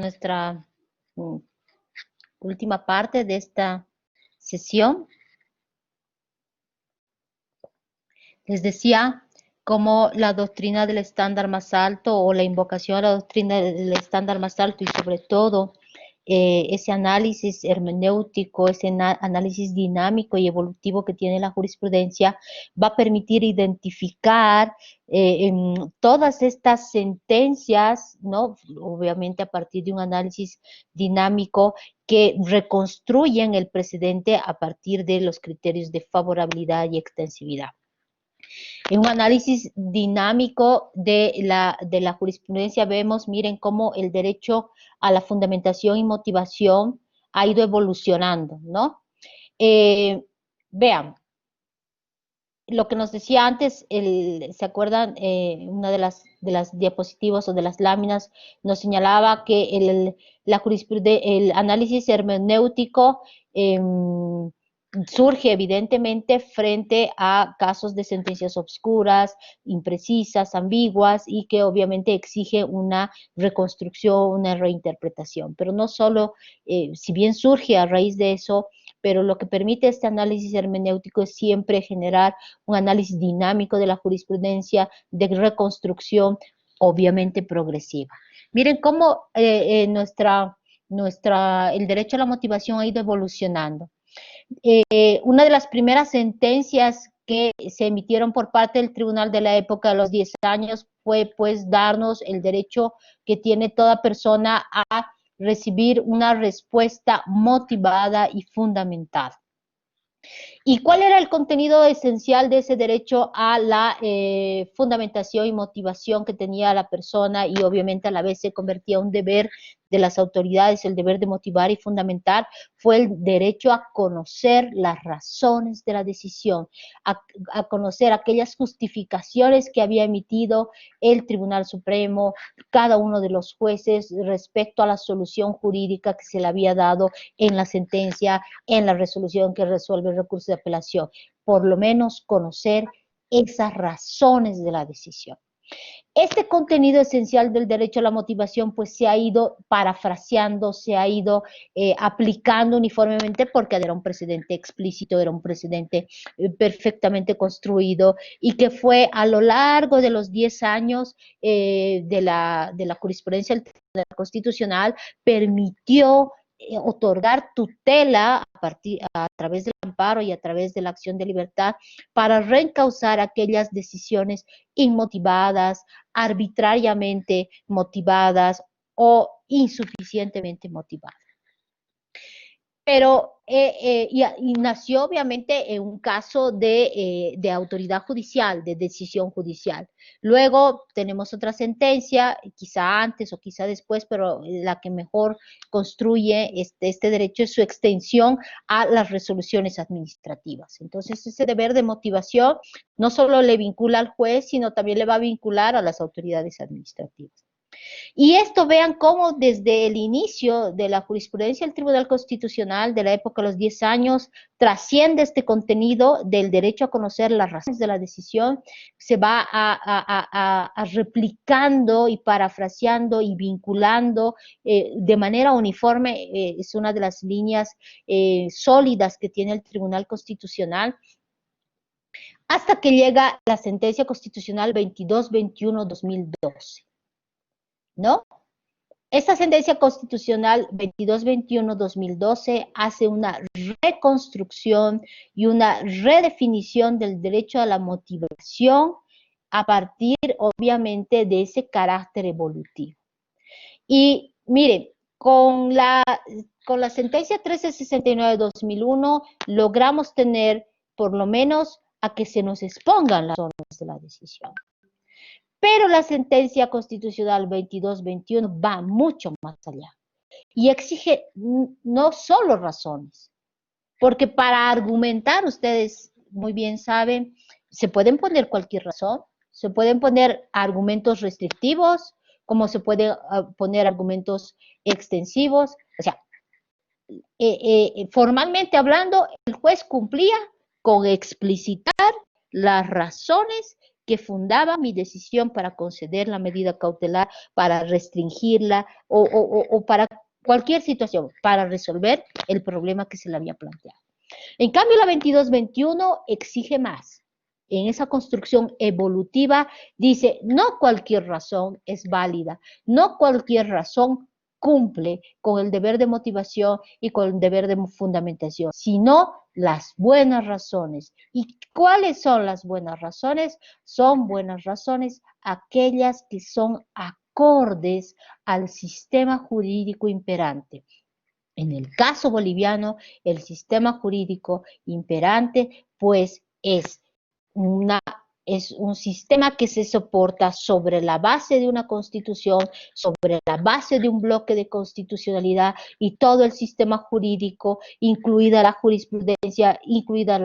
nuestra última parte de esta sesión. Les decía cómo la doctrina del estándar más alto o la invocación a la doctrina del estándar más alto y sobre todo ese análisis hermenéutico, ese análisis dinámico y evolutivo que tiene la jurisprudencia va a permitir identificar en todas estas sentencias, ¿no? Obviamente a partir de un análisis dinámico que reconstruyen el precedente a partir de los criterios de favorabilidad y extensividad. En un análisis dinámico de la jurisprudencia vemos, miren, cómo el derecho a la fundamentación y motivación ha ido evolucionando, ¿no? Vean, lo que nos decía antes, ¿se acuerdan? Una de las diapositivas o de las láminas nos señalaba que el análisis hermenéutico surge evidentemente frente a casos de sentencias obscuras, imprecisas, ambiguas y que obviamente exige una reconstrucción, una reinterpretación. Pero no solo, si bien surge a raíz de eso, pero lo que permite este análisis hermenéutico es siempre generar un análisis dinámico de la jurisprudencia, de reconstrucción, obviamente progresiva. Miren cómo el derecho a la motivación ha ido evolucionando. Una de las primeras sentencias que se emitieron por parte del tribunal de la época de los 10 años fue pues darnos el derecho que tiene toda persona a recibir una respuesta motivada y fundamentada. ¿Y cuál era el contenido esencial de ese derecho a la fundamentación y motivación que tenía la persona y obviamente a la vez se convertía en un deber de las autoridades, el deber de motivar y fundamentar? Fue el derecho a conocer las razones de la decisión, a conocer aquellas justificaciones que había emitido el Tribunal Supremo, cada uno de los jueces respecto a la solución jurídica que se le había dado en la sentencia, en la resolución que resuelve el recurso de apelación. Por lo menos conocer esas razones de la decisión. Este contenido esencial del derecho a la motivación pues se ha ido parafraseando, se ha ido aplicando uniformemente porque era un precedente explícito, era un precedente perfectamente construido y que fue a lo largo de los 10 años de la jurisprudencia del Tribunal Constitucional, permitió otorgar tutela a través del amparo y a través de la acción de libertad para reencauzar aquellas decisiones inmotivadas, arbitrariamente motivadas o insuficientemente motivadas. Pero y nació obviamente en un caso de autoridad judicial, de decisión judicial. Luego tenemos otra sentencia, quizá antes o quizá después, pero la que mejor construye este derecho es su extensión a las resoluciones administrativas. Entonces ese deber de motivación no solo le vincula al juez, sino también le va a vincular a las autoridades administrativas. Y esto vean cómo desde el inicio de la jurisprudencia del Tribunal Constitucional de la época de los 10 años trasciende este contenido del derecho a conocer las razones de la decisión, se va a replicando y parafraseando y vinculando de manera uniforme, es una de las líneas sólidas que tiene el Tribunal Constitucional, hasta que llega la sentencia constitucional 2221-2012. ¿No? Esta sentencia constitucional 2221-2012 hace una reconstrucción y una redefinición del derecho a la motivación a partir, obviamente, de ese carácter evolutivo. Y miren, con la sentencia 1369-2001 logramos tener, por lo menos, a que se nos expongan las razones de la decisión. Pero la sentencia constitucional 2221 va mucho más allá y exige no solo razones, porque para argumentar, ustedes muy bien saben, se pueden poner cualquier razón, se pueden poner argumentos restrictivos, como se pueden poner argumentos extensivos, o sea, formalmente hablando, el juez cumplía con explicitar las razones que fundaba mi decisión para conceder la medida cautelar, para restringirla o para cualquier situación, para resolver el problema que se le había planteado. En cambio, la 2221 exige más. En esa construcción evolutiva dice, no cualquier razón es válida, no cualquier razón cumple con el deber de motivación y con el deber de fundamentación, sino las buenas razones. ¿Y cuáles son las buenas razones? Son buenas razones aquellas que son acordes al sistema jurídico imperante. En el caso boliviano, el sistema jurídico imperante, pues es un sistema que se soporta sobre la base de una constitución, sobre la base de un bloque de constitucionalidad y todo el sistema jurídico, incluida la jurisprudencia, incluidas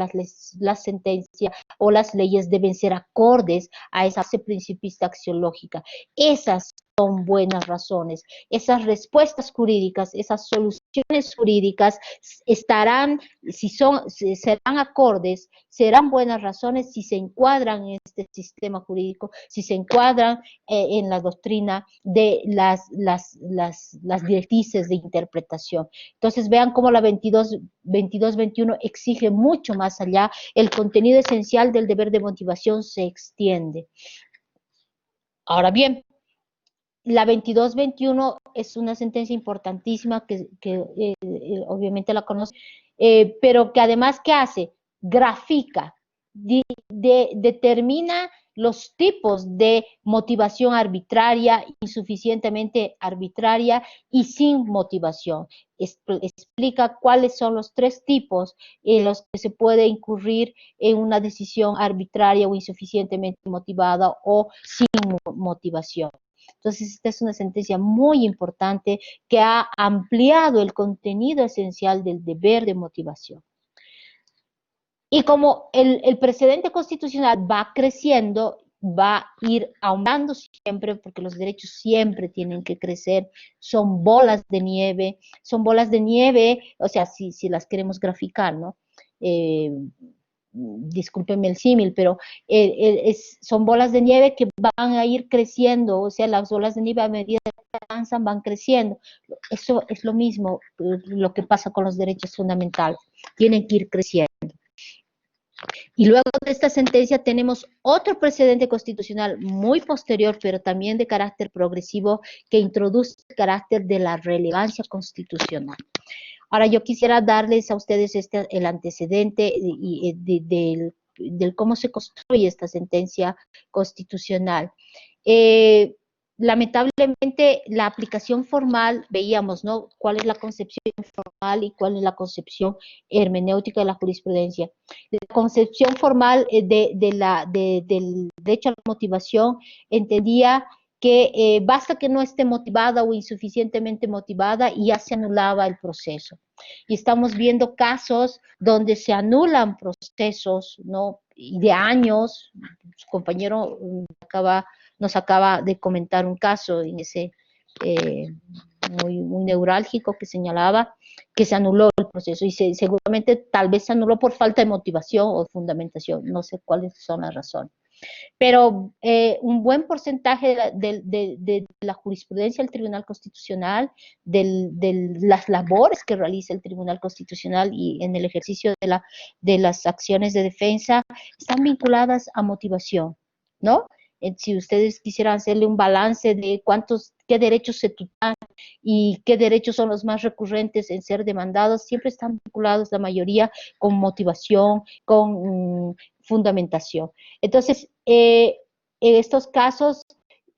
las sentencias o las leyes, deben ser acordes a esa base principista axiológica. Esas son buenas razones. Esas respuestas jurídicas, esas soluciones jurídicas estarán, serán acordes, serán buenas razones si se encuadran en este sistema jurídico, si se encuadran en la doctrina de las directrices de interpretación. Entonces vean cómo la 2221 exige mucho más allá, el contenido esencial del deber de motivación se extiende. Ahora bien, la 2221 es una sentencia importantísima que obviamente la conoce, pero que además, ¿qué hace? Grafica, determina los tipos de motivación arbitraria, insuficientemente arbitraria y sin motivación. Explica cuáles son los tres tipos en los que se puede incurrir en una decisión arbitraria o insuficientemente motivada o sin motivación. Entonces, esta es una sentencia muy importante que ha ampliado el contenido esencial del deber de motivación. Y como el precedente constitucional va creciendo, va a ir aumentando siempre, porque los derechos siempre tienen que crecer, son bolas de nieve, o sea, si las queremos graficar, ¿no? Discúlpenme el símil, pero son bolas de nieve que van a ir creciendo, o sea, las bolas de nieve a medida que avanzan van creciendo. Eso es lo mismo, lo que pasa con los derechos fundamentales, tienen que ir creciendo. Y luego de esta sentencia tenemos otro precedente constitucional muy posterior, pero también de carácter progresivo, que introduce el carácter de la relevancia constitucional. Ahora yo quisiera darles a ustedes el antecedente del cómo se construye esta sentencia constitucional. Lamentablemente la aplicación formal, veíamos, ¿no? ¿Cuál es la concepción formal y cuál es la concepción hermenéutica de la jurisprudencia? La concepción formal del derecho a la motivación entendía que basta que no esté motivada o insuficientemente motivada y ya se anulaba el proceso. Y estamos viendo casos donde se anulan procesos, ¿no? De años. Su compañero nos acaba de comentar un caso en ese muy neurálgico que señalaba que se anuló el proceso y seguramente tal vez se anuló por falta de motivación o fundamentación, no sé cuáles son las razones. Pero un buen porcentaje de la jurisprudencia del Tribunal Constitucional, de las labores que realiza el Tribunal Constitucional y en el ejercicio de las acciones de defensa, están vinculadas a motivación, ¿no? Si ustedes quisieran hacerle un balance de qué derechos se tutelan y qué derechos son los más recurrentes en ser demandados, siempre están vinculados la mayoría con motivación, con fundamentación. Entonces, en estos casos,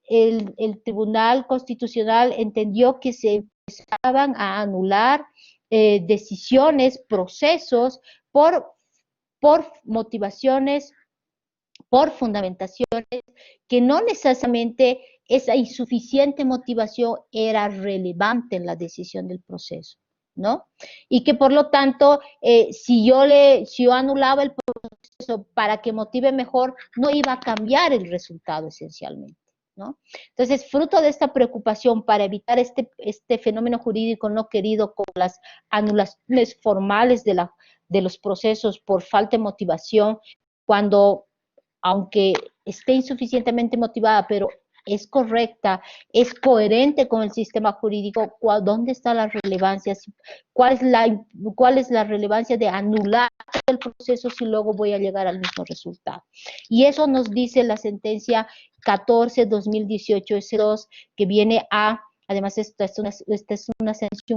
el Tribunal Constitucional entendió que se empezaban a anular decisiones, procesos por motivaciones, por fundamentaciones, que no necesariamente esa insuficiente motivación era relevante en la decisión del proceso, ¿no? Y que por lo tanto, si yo anulaba el proceso para que motive mejor, no iba a cambiar el resultado esencialmente, ¿no? Entonces, fruto de esta preocupación para evitar este fenómeno jurídico no querido con las anulaciones formales de los procesos por falta de motivación, cuando aunque esté insuficientemente motivada, pero es correcta, es coherente con el sistema jurídico, ¿dónde está la relevancia? ¿Cuál es la relevancia de anular el proceso si luego voy a llegar al mismo resultado? Y eso nos dice la sentencia 14-2018-S2, que viene a, además esta es un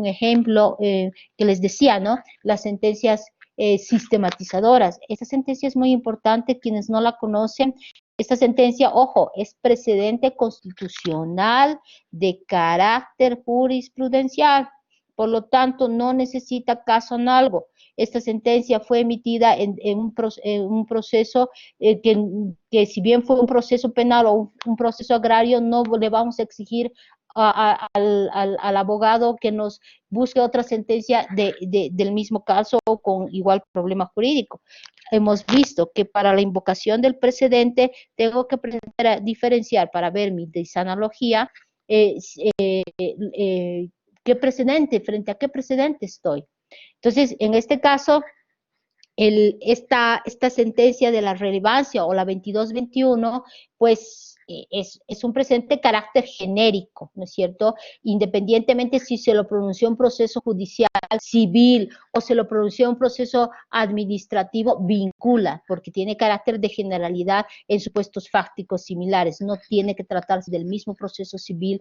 ejemplo que les decía, ¿no? Las sentencias sistematizadoras. Esta sentencia es muy importante, quienes no la conocen. Esta sentencia, ojo, es precedente constitucional de carácter jurisprudencial, por lo tanto no necesita caso análogo. Esta sentencia fue emitida en un proceso que si bien fue un proceso penal o un proceso agrario, no le vamos a exigir al abogado que nos busque otra sentencia del mismo caso o con igual problema jurídico. Hemos visto que para la invocación del precedente tengo que diferenciar para ver mi desanalogía qué precedente, frente a qué precedente estoy. Entonces, en este caso, esta sentencia de la relevancia o la 2221, pues es un precedente de carácter genérico, ¿no es cierto? Independientemente si se lo pronunció un proceso judicial, civil o se lo pronunció un proceso administrativo, vincula, porque tiene carácter de generalidad en supuestos fácticos similares, no tiene que tratarse del mismo proceso civil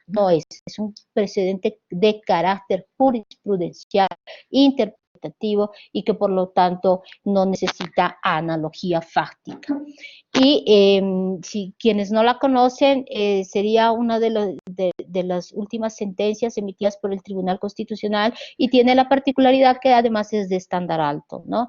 no es un precedente de carácter jurisprudencial, y que por lo tanto no necesita analogía fáctica. Y si quienes no la conocen, sería una de las últimas sentencias emitidas por el Tribunal Constitucional y tiene la particularidad que además es de estándar alto, ¿no?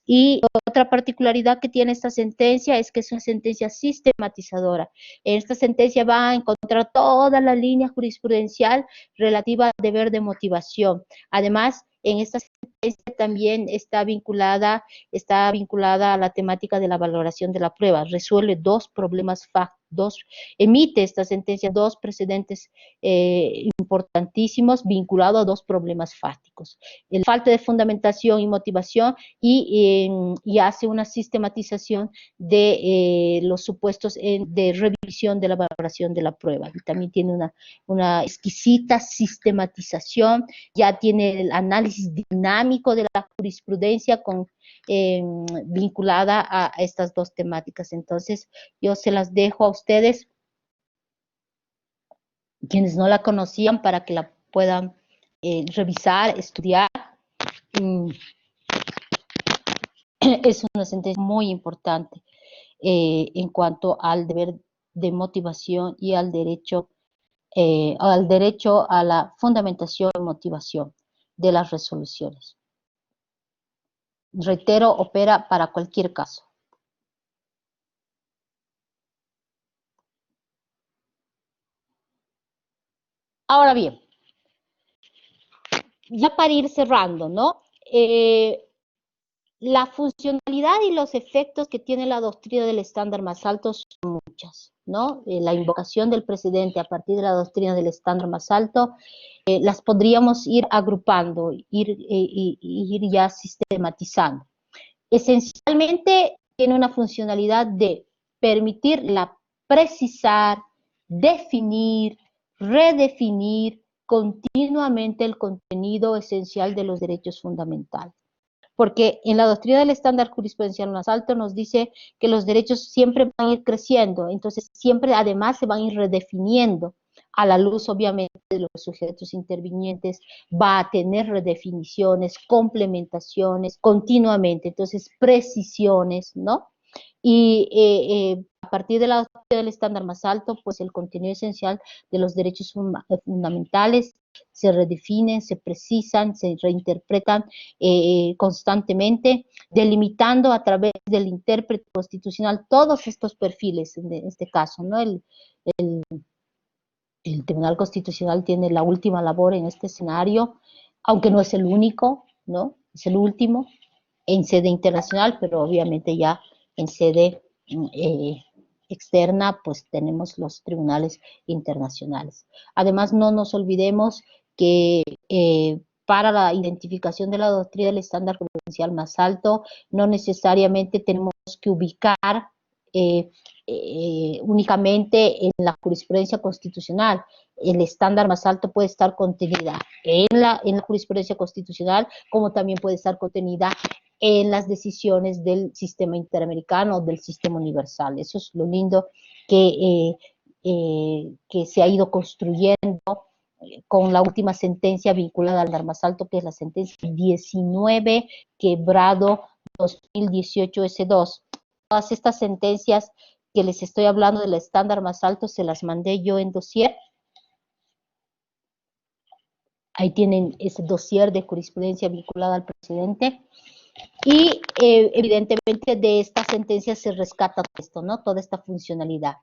Y otra particularidad que tiene esta sentencia es que es una sentencia sistematizadora. En esta sentencia va a encontrar toda la línea jurisprudencial relativa al deber de motivación. Además, en esta sentencia también está vinculada a la temática de la valoración de la prueba. Resuelve dos problemas emite esta sentencia dos precedentes importantísimos vinculados a dos problemas fácticos. La falta de fundamentación y motivación y hace una sistematización de los supuestos de revisión de la valoración de la prueba. Y también tiene una exquisita sistematización, ya tiene el análisis dinámico de la jurisprudencia vinculada a estas dos temáticas. Entonces, yo se las dejo a ustedes, quienes no la conocían, para que la puedan revisar, estudiar. Es una sentencia muy importante en cuanto al deber de motivación y al derecho a la fundamentación y motivación de las resoluciones. Reitero, opera para cualquier caso. Ahora bien, ya para ir cerrando, ¿no? La funcionalidad y los efectos que tiene la doctrina del estándar más alto son muchas, ¿no? La invocación del precedente a partir de la doctrina del estándar más alto, las podríamos ir agrupando, ir ya sistematizando. Esencialmente tiene una funcionalidad de permitir precisar, definir, redefinir continuamente el contenido esencial de los derechos fundamentales. Porque en la doctrina del estándar jurisprudencial más alto nos dice que los derechos siempre van a ir creciendo, entonces siempre además se van a ir redefiniendo a la luz obviamente de los sujetos intervinientes, va a tener redefiniciones, complementaciones continuamente, entonces precisiones, ¿no? Y a partir de la doctrina del estándar más alto, pues el contenido esencial de los derechos fundamentales se redefinen, se precisan, se reinterpretan constantemente, delimitando a través del intérprete constitucional todos estos perfiles, en este caso, ¿no? El Tribunal Constitucional tiene la última labor en este escenario, aunque no es el único, ¿no? Es el último en sede internacional, pero obviamente ya en sede externa, pues tenemos los tribunales internacionales. Además, no nos olvidemos que para la identificación de la doctrina del estándar jurisprudencial más alto, no necesariamente tenemos que ubicar únicamente en la jurisprudencia constitucional. El estándar más alto puede estar contenida en la jurisprudencia constitucional, como también puede estar contenida en las decisiones del sistema interamericano, del sistema universal. Eso es lo lindo que se ha ido construyendo con la última sentencia vinculada al más alto, que es la sentencia 19 quebrado 2018 S2. Todas estas sentencias que les estoy hablando del estándar más alto se las mandé yo en dossier. Ahí tienen ese dossier de jurisprudencia vinculada al presidente. Y evidentemente de esta sentencia se rescata esto, ¿no? Toda esta funcionalidad.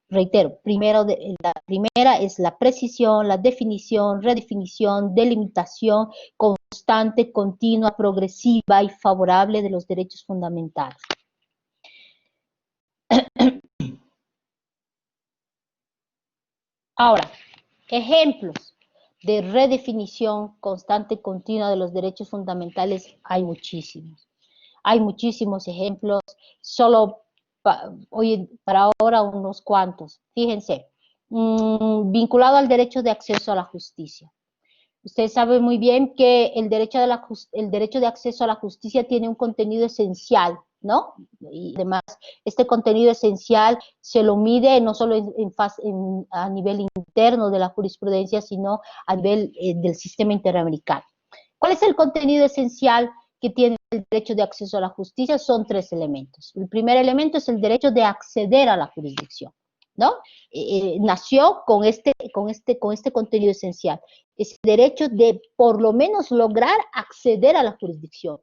Reitero, la primera es la precisión, la definición, redefinición, delimitación constante, continua, progresiva y favorable de los derechos fundamentales. Ahora, ejemplos de redefinición constante y continua de los derechos fundamentales hay muchísimos. Hay muchísimos ejemplos, solo para ahora unos cuantos. Fíjense, vinculado al derecho de acceso a la justicia. Usted sabe muy bien que el derecho de acceso a la justicia tiene un contenido esencial, ¿no? Y además, este contenido esencial se lo mide no solo a nivel interno de la jurisprudencia, sino a nivel del sistema interamericano. ¿Cuál es el contenido esencial que tiene el derecho de acceso a la justicia? Son tres elementos. El primer elemento es el derecho de acceder a la jurisdicción, ¿no? Nació con este contenido esencial. Es el derecho de, por lo menos, lograr acceder a la jurisdicción.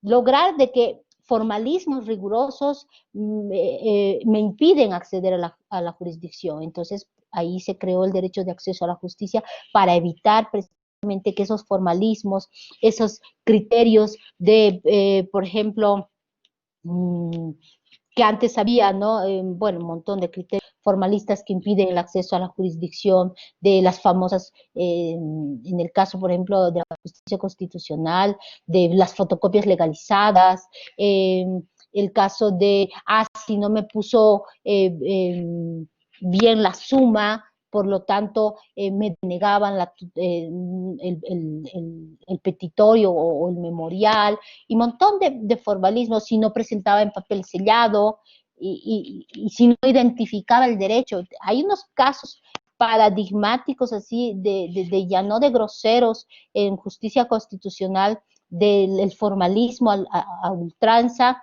Lograr de que formalismos rigurosos me impiden acceder a la jurisdicción. Entonces, ahí se creó el derecho de acceso a la justicia para evitar precisamente que esos formalismos, esos criterios de, por ejemplo, que antes había, ¿no? Bueno, un montón de criterios formalistas que impiden el acceso a la jurisdicción, de las famosas, en el caso, por ejemplo, de la justicia constitucional, de las fotocopias legalizadas, el caso de, si no me puso bien la suma, por lo tanto, me denegaban el petitorio o el memorial, y un montón de formalismos, si no presentaba en papel sellado, y si no identificaba el derecho. Hay unos casos paradigmáticos así, ya no de groseros en justicia constitucional, del formalismo a ultranza,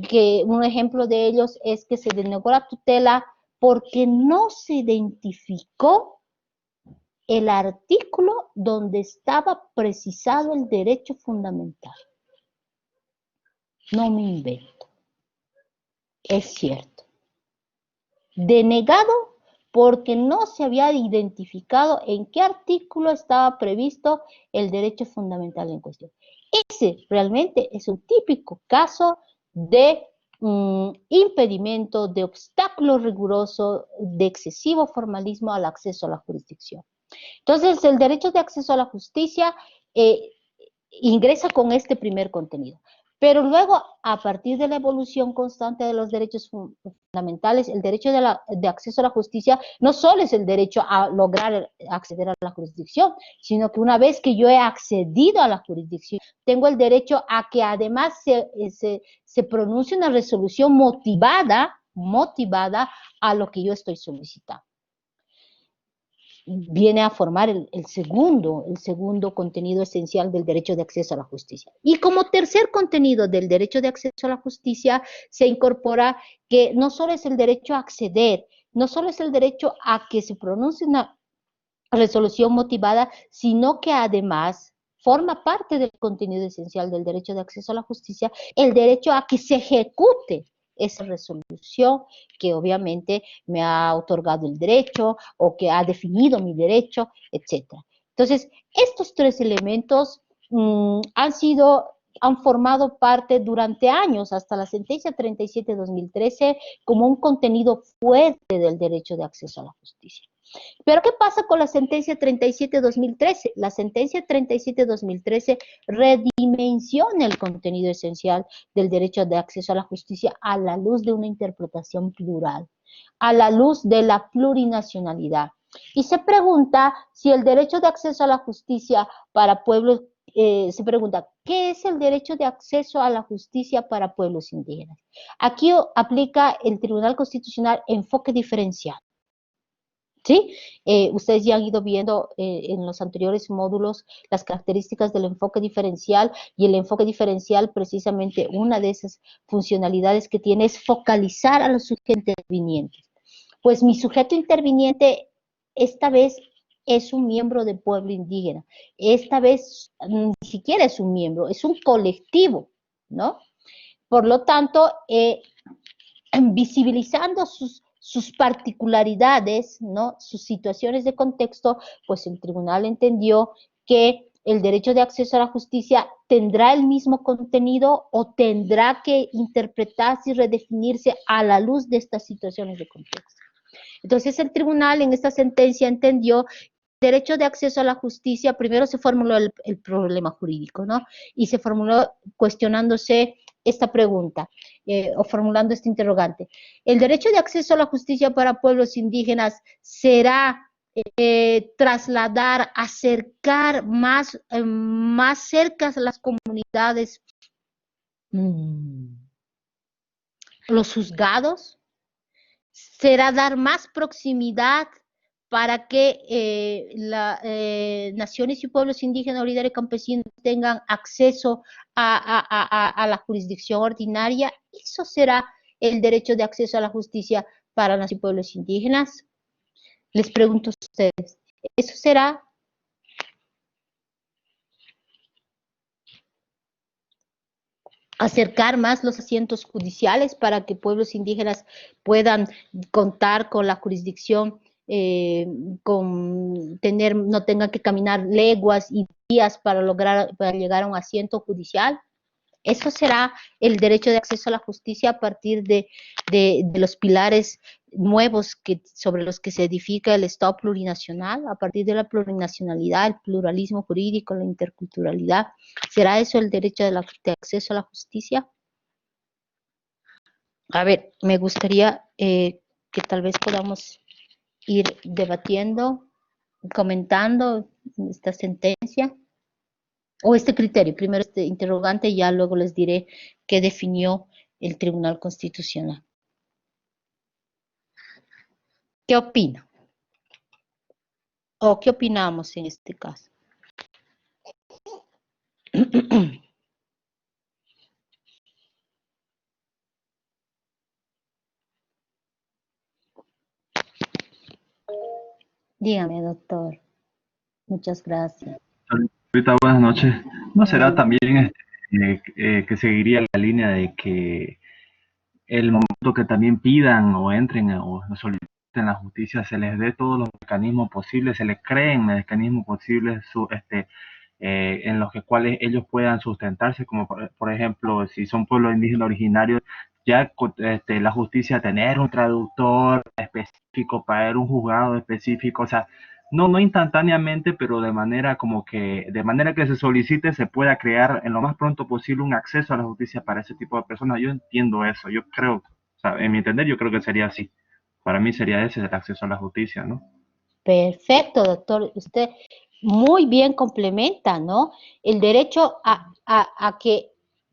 que un ejemplo de ellos es que se denegó la tutela porque no se identificó el artículo donde estaba precisado el derecho fundamental. No me invento. Es cierto. Denegado porque no se había identificado en qué artículo estaba previsto el derecho fundamental en cuestión. Ese realmente es un típico caso de impedimento, de obstáculo riguroso, de excesivo formalismo al acceso a la jurisdicción. Entonces, el derecho de acceso a la justicia ingresa con este primer contenido. Pero luego, a partir de la evolución constante de los derechos fundamentales, el derecho de acceso a la justicia no solo es el derecho a lograr acceder a la jurisdicción, sino que una vez que yo he accedido a la jurisdicción, tengo el derecho a que además se pronuncie una resolución motivada a lo que yo estoy solicitando. Viene a formar el segundo contenido esencial del derecho de acceso a la justicia. Y como tercer contenido del derecho de acceso a la justicia se incorpora que no solo es el derecho a acceder, no solo es el derecho a que se pronuncie una resolución motivada, sino que además forma parte del contenido esencial del derecho de acceso a la justicia el derecho a que se ejecute esa resolución que obviamente me ha otorgado el derecho o que ha definido mi derecho, etc. Entonces, estos tres elementos han formado parte durante años, hasta la sentencia 37-2013, como un contenido fuerte del derecho de acceso a la justicia. Pero ¿qué pasa con la sentencia 37-2013? La sentencia 37-2013 redimensiona el contenido esencial del derecho de acceso a la justicia a la luz de una interpretación plural, a la luz de la plurinacionalidad. Y se pregunta si el derecho de acceso a la justicia para pueblos, se pregunta, ¿qué es el derecho de acceso a la justicia para pueblos indígenas? Aquí aplica el Tribunal Constitucional enfoque diferencial. ¿Sí? Ustedes ya han ido viendo en los anteriores módulos las características del enfoque diferencial, y el enfoque diferencial, precisamente una de esas funcionalidades que tiene es focalizar a los sujetos intervinientes. Pues mi sujeto interviniente esta vez es un miembro del pueblo indígena, esta vez ni siquiera es un miembro, es un colectivo, ¿no? Por lo tanto, visibilizando sus particularidades, ¿no? Sus situaciones de contexto, pues el tribunal entendió que el derecho de acceso a la justicia tendrá el mismo contenido o tendrá que interpretarse y redefinirse a la luz de estas situaciones de contexto. Entonces el tribunal en esta sentencia entendió derecho de acceso a la justicia, primero se formuló el problema jurídico, ¿no? Y se formuló cuestionándose esta pregunta, o formulando este interrogante. ¿El derecho de acceso a la justicia para pueblos indígenas será trasladar, acercar más cerca a las comunidades los juzgados? ¿Será dar más proximidad para que naciones y pueblos indígenas, originarios y campesinos tengan acceso a la jurisdicción ordinaria? ¿Eso será el derecho de acceso a la justicia para naciones y pueblos indígenas? Les pregunto a ustedes, ¿eso será? Acercar más los asientos judiciales para que pueblos indígenas puedan contar con la jurisdicción, no tengan que caminar leguas y días para llegar a un asiento judicial. Eso será el derecho de acceso a la justicia a partir de los pilares nuevos sobre los que se edifica el Estado plurinacional, a partir de la plurinacionalidad, el pluralismo jurídico, la interculturalidad. ¿Será eso el derecho de acceso a la justicia? A ver, me gustaría que tal vez podamos ir debatiendo, comentando esta sentencia o este criterio. Primero este interrogante y ya luego les diré qué definió el Tribunal Constitucional. ¿Qué opina? ¿O qué opinamos en este caso? Dígame, doctor. Muchas gracias. Ahorita, buenas noches. ¿No será también que seguiría la línea de que el momento que también pidan o entren o soliciten la justicia se les dé todos los mecanismos posibles, se les creen mecanismos posibles en los cuales ellos puedan sustentarse, como por ejemplo, si son pueblos indígenas originarios, ya la justicia tener un traductor específico para ir a un juzgado específico, o sea, no instantáneamente, pero de manera que se solicite, se pueda crear en lo más pronto posible un acceso a la justicia para ese tipo de personas. Yo entiendo eso, yo creo, o sea, en mi entender, yo creo que sería así. Para mí sería ese el acceso a la justicia, ¿no? Perfecto, doctor. Usted muy bien complementa, ¿no? El derecho a que,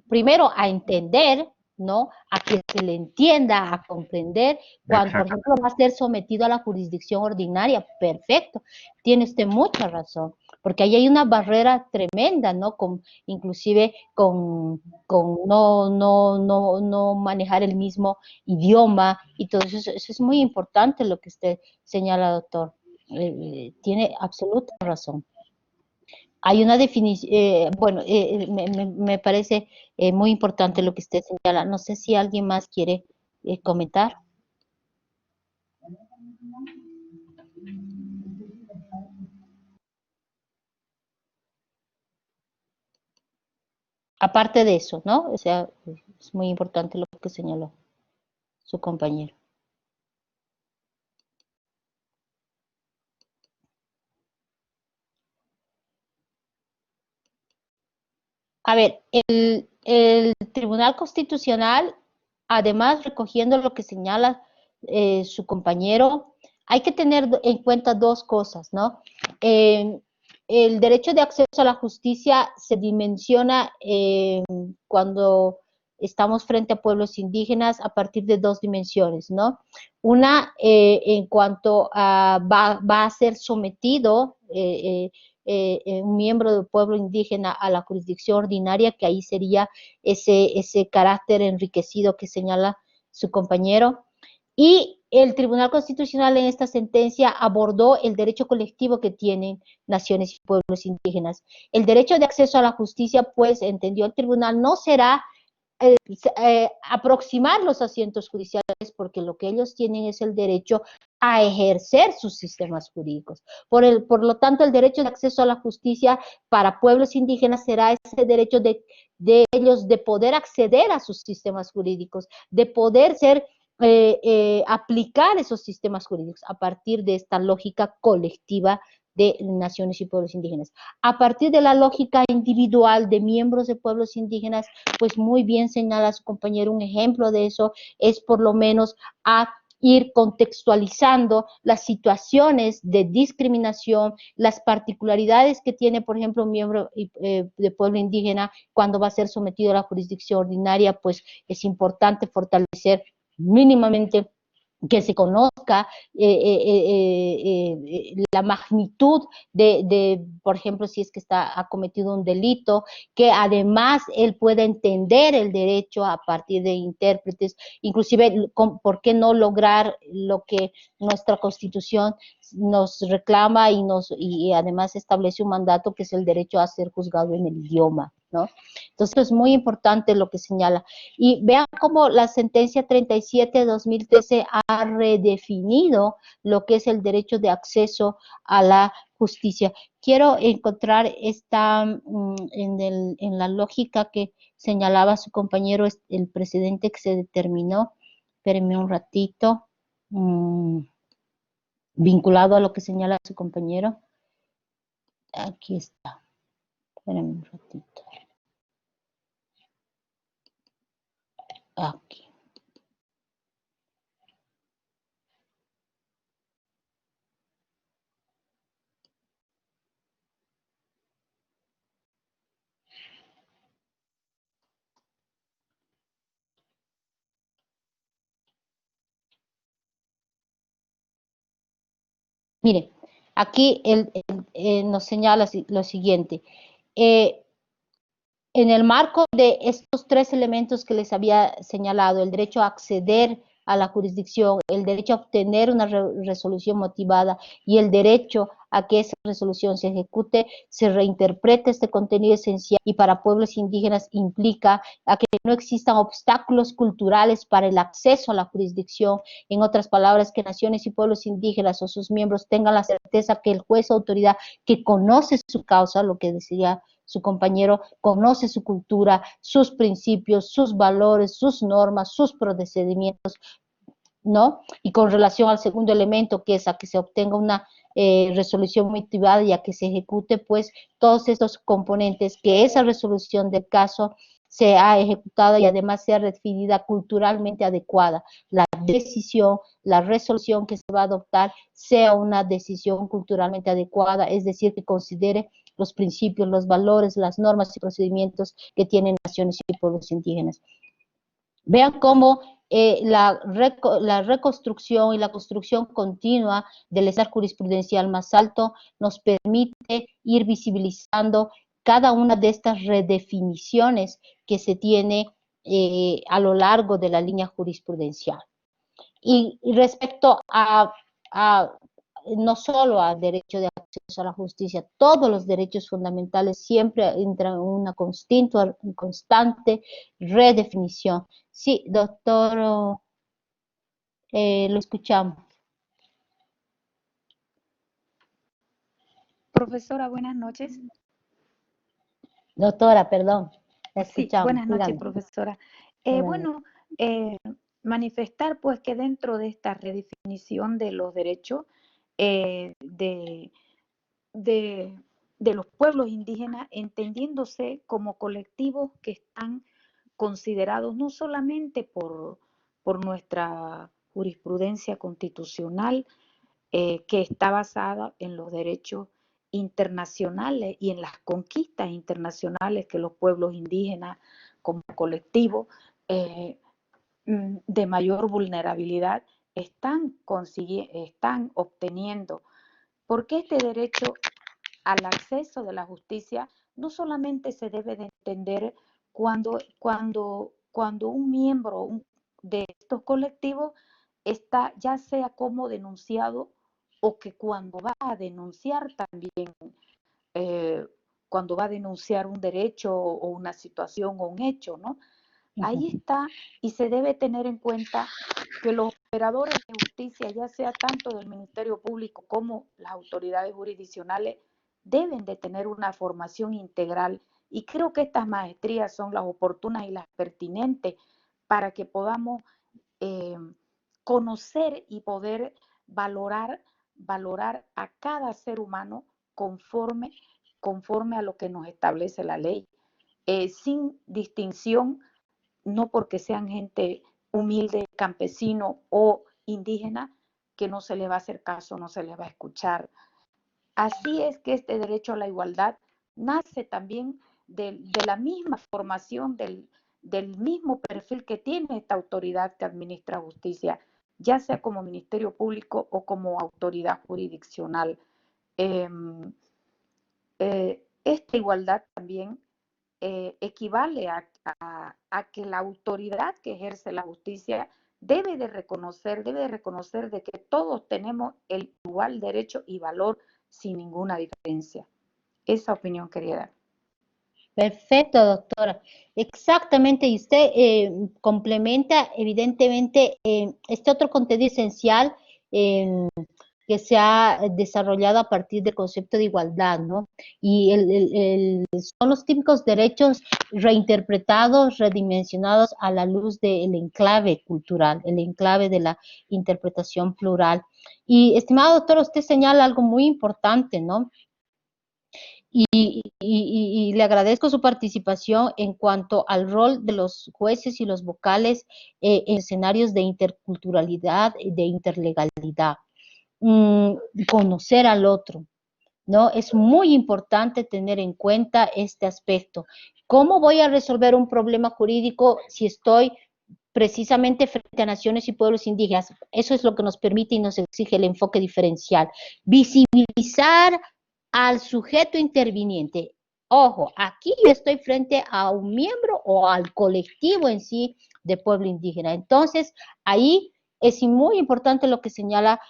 primero, a entender, ¿no? A que se le entienda, a comprender, cuando, por Exacto. ejemplo, va a ser sometido a la jurisdicción ordinaria. Perfecto. Tiene usted mucha razón, porque ahí hay una barrera tremenda, ¿no? Inclusive con no manejar el mismo idioma y todo eso. Eso es muy importante lo que usted señala, doctor. Tiene absoluta razón. Hay una definición, bueno, me parece muy importante lo que usted señala. No sé si alguien más quiere comentar. Aparte de eso, ¿no? O sea, es muy importante lo que señaló su compañero. A ver, el Tribunal Constitucional, además recogiendo lo que señala su compañero, hay que tener en cuenta dos cosas, ¿no? El derecho de acceso a la justicia se dimensiona cuando estamos frente a pueblos indígenas a partir de dos dimensiones, ¿no? Una, en cuanto a va a ser sometido un miembro del pueblo indígena a la jurisdicción ordinaria, que ahí sería ese carácter enriquecido que señala su compañero. Y el Tribunal Constitucional en esta sentencia abordó el derecho colectivo que tienen naciones y pueblos indígenas. El derecho de acceso a la justicia, pues, entendió el tribunal, no será aproximar los asientos judiciales, porque lo que ellos tienen es el derecho a ejercer sus sistemas jurídicos. Por lo tanto, el derecho de acceso a la justicia para pueblos indígenas será ese derecho de ellos de poder acceder a sus sistemas jurídicos, de poder aplicar esos sistemas jurídicos a partir de esta lógica colectiva de naciones y pueblos indígenas. A partir de la lógica individual de miembros de pueblos indígenas, pues muy bien señala su compañero, un ejemplo de eso es por lo menos a ir contextualizando las situaciones de discriminación, las particularidades que tiene, por ejemplo, un miembro de pueblo indígena cuando va a ser sometido a la jurisdicción ordinaria, pues es importante fortalecer mínimamente que se conozca la magnitud por ejemplo, si es que ha cometido un delito, que además él pueda entender el derecho a partir de intérpretes, inclusive, ¿por qué no lograr lo que nuestra Constitución nos reclama y además establece un mandato que es el derecho a ser juzgado en el idioma, ¿no? Entonces, es muy importante lo que señala. Y vean cómo la sentencia 37 de 2013 ha redefinido lo que es el derecho de acceso a la justicia. Quiero encontrar en la lógica que señalaba su compañero, el precedente que se determinó. Espérenme un ratito. Vinculado a lo que señala su compañero. Aquí está. Espérenme un ratito. Aquí. Mire, aquí nos señala lo siguiente. En el marco de estos tres elementos que les había señalado, el derecho a acceder a la jurisdicción, el derecho a obtener una resolución motivada y el derecho a que esa resolución se ejecute, se reinterpreta este contenido esencial y para pueblos indígenas implica a que no existan obstáculos culturales para el acceso a la jurisdicción. En otras palabras, que naciones y pueblos indígenas o sus miembros tengan la certeza que el juez o autoridad que conoce su causa, lo que decía su compañero, conoce su cultura, sus principios, sus valores, sus normas, sus procedimientos, ¿no? Y con relación al segundo elemento, que es a que se obtenga una resolución motivada y a que se ejecute, pues, todos estos componentes, que esa resolución del caso sea ejecutada y además sea definida culturalmente adecuada. La decisión, la resolución que se va a adoptar sea una decisión culturalmente adecuada, es decir, que considere los principios, los valores, las normas y procedimientos que tienen naciones y pueblos indígenas. Vean cómo la reconstrucción y la construcción continua del estar jurisprudencial más alto nos permite ir visibilizando cada una de estas redefiniciones que se tiene a lo largo de la línea jurisprudencial. Y respecto a no solo al derecho de acceso a la justicia, todos los derechos fundamentales siempre entran en una constante redefinición. Sí, doctor, lo escuchamos. Profesora, buenas noches. Doctora, perdón, la escuchamos. Sí, buenas noches, dígame. Profesora. Bueno, manifestar pues que dentro de esta redefinición de los derechos, de de los pueblos indígenas, entendiéndose como colectivos que están considerados no solamente por nuestra jurisprudencia constitucional, que está basada en los derechos internacionales y en las conquistas internacionales que los pueblos indígenas como colectivo de mayor vulnerabilidad están obteniendo, porque este derecho al acceso de la justicia no solamente se debe de entender cuando un miembro de estos colectivos está ya sea como denunciado o que cuando va a denunciar también, cuando va a denunciar un derecho o una situación o un hecho, ¿no? Ahí está, y se debe tener en cuenta que los operadores de justicia, ya sea tanto del Ministerio Público como las autoridades jurisdiccionales, deben de tener una formación integral, y creo que estas maestrías son las oportunas y las pertinentes para que podamos conocer y poder valorar a cada ser humano conforme a lo que nos establece la ley, sin distinción, no porque sean gente humilde, campesino o indígena, que no se le va a hacer caso, no se le va a escuchar. Así es que este derecho a la igualdad nace también de la misma formación, del mismo perfil que tiene esta autoridad que administra justicia, ya sea como Ministerio Público o como autoridad jurisdiccional. Esta igualdad también equivale a que la autoridad que ejerce la justicia debe de reconocer de que todos tenemos el igual derecho y valor sin ninguna diferencia. Esa opinión quería dar. Perfecto, doctora. Exactamente, y usted complementa evidentemente este otro contenido esencial que se ha desarrollado a partir del concepto de igualdad, ¿no? Y son los típicos derechos reinterpretados, redimensionados a la luz del enclave cultural, el enclave de la interpretación plural. Y, estimado doctor, usted señala algo muy importante, ¿no? Y le agradezco su participación en cuanto al rol de los jueces y los vocales en escenarios de interculturalidad, de interlegalidad. Conocer al otro, ¿no? Es muy importante tener en cuenta este aspecto. ¿Cómo voy a resolver un problema jurídico si estoy precisamente frente a naciones y pueblos indígenas? Eso es lo que nos permite y nos exige el enfoque diferencial. Visibilizar al sujeto interviniente. Ojo, aquí yo estoy frente a un miembro o al colectivo en sí de pueblo indígena. Entonces, ahí es muy importante lo que señala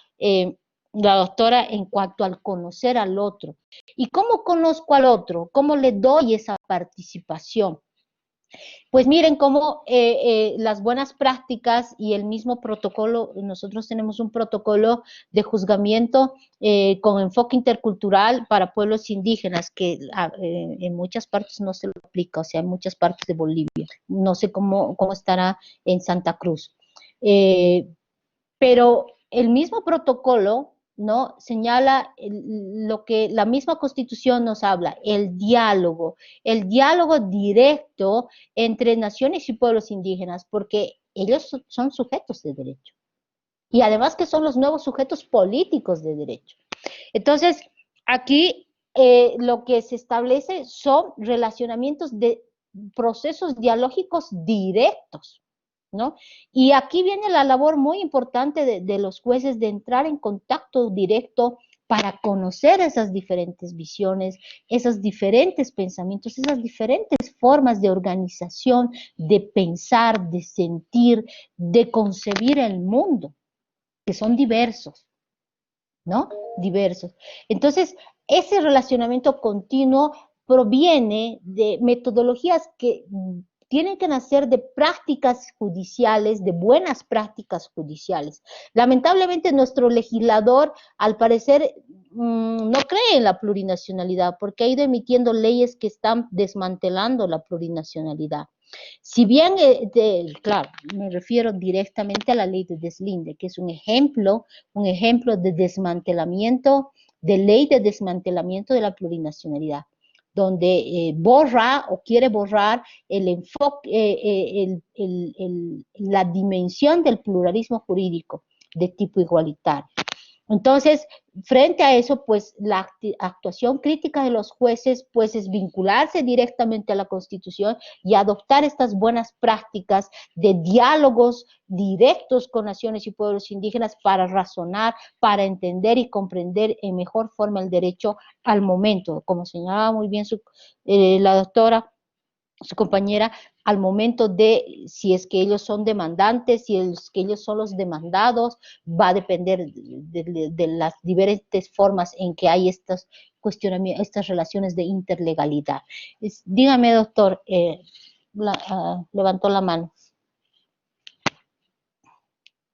la doctora en cuanto al conocer al otro. ¿Y cómo conozco al otro? ¿Cómo le doy esa participación? Pues miren cómo las buenas prácticas y el mismo protocolo, nosotros tenemos un protocolo de juzgamiento con enfoque intercultural para pueblos indígenas que en muchas partes no se lo aplica, o sea, en muchas partes de Bolivia. No sé cómo estará en Santa Cruz. Pero el mismo protocolo, ¿no? Señala lo que la misma Constitución nos habla, el diálogo directo entre naciones y pueblos indígenas, porque ellos son sujetos de derecho. Y además que son los nuevos sujetos políticos de derecho. Entonces, aquí lo que se establece son relacionamientos de procesos dialógicos directos, ¿no? Y aquí viene la labor muy importante de los jueces de entrar en contacto directo para conocer esas diferentes visiones, esos diferentes pensamientos, esas diferentes formas de organización, de pensar, de sentir, de concebir el mundo, que son diversos, ¿no? Diversos. Entonces, ese relacionamiento continuo proviene de metodologías que tienen que nacer de prácticas judiciales, de buenas prácticas judiciales. Lamentablemente nuestro legislador, al parecer, no cree en la plurinacionalidad porque ha ido emitiendo leyes que están desmantelando la plurinacionalidad. Si bien, claro, me refiero directamente a la ley de deslinde, que es un ejemplo de desmantelamiento de ley de desmantelamiento de la plurinacionalidad, donde borra o quiere borrar el enfoque, la dimensión del pluralismo jurídico de tipo igualitario. Entonces, frente a eso, pues la actuación crítica de los jueces, pues es vincularse directamente a la Constitución y adoptar estas buenas prácticas de diálogos directos con naciones y pueblos indígenas para razonar, para entender y comprender en mejor forma el derecho al momento, como señalaba muy bien la doctora, su compañera, al momento de si es que ellos son demandantes, si es que ellos son los demandados, va a depender de las diferentes formas en que hay estos cuestionamientos, estas relaciones de interlegalidad. Dígame, doctor, levantó la mano.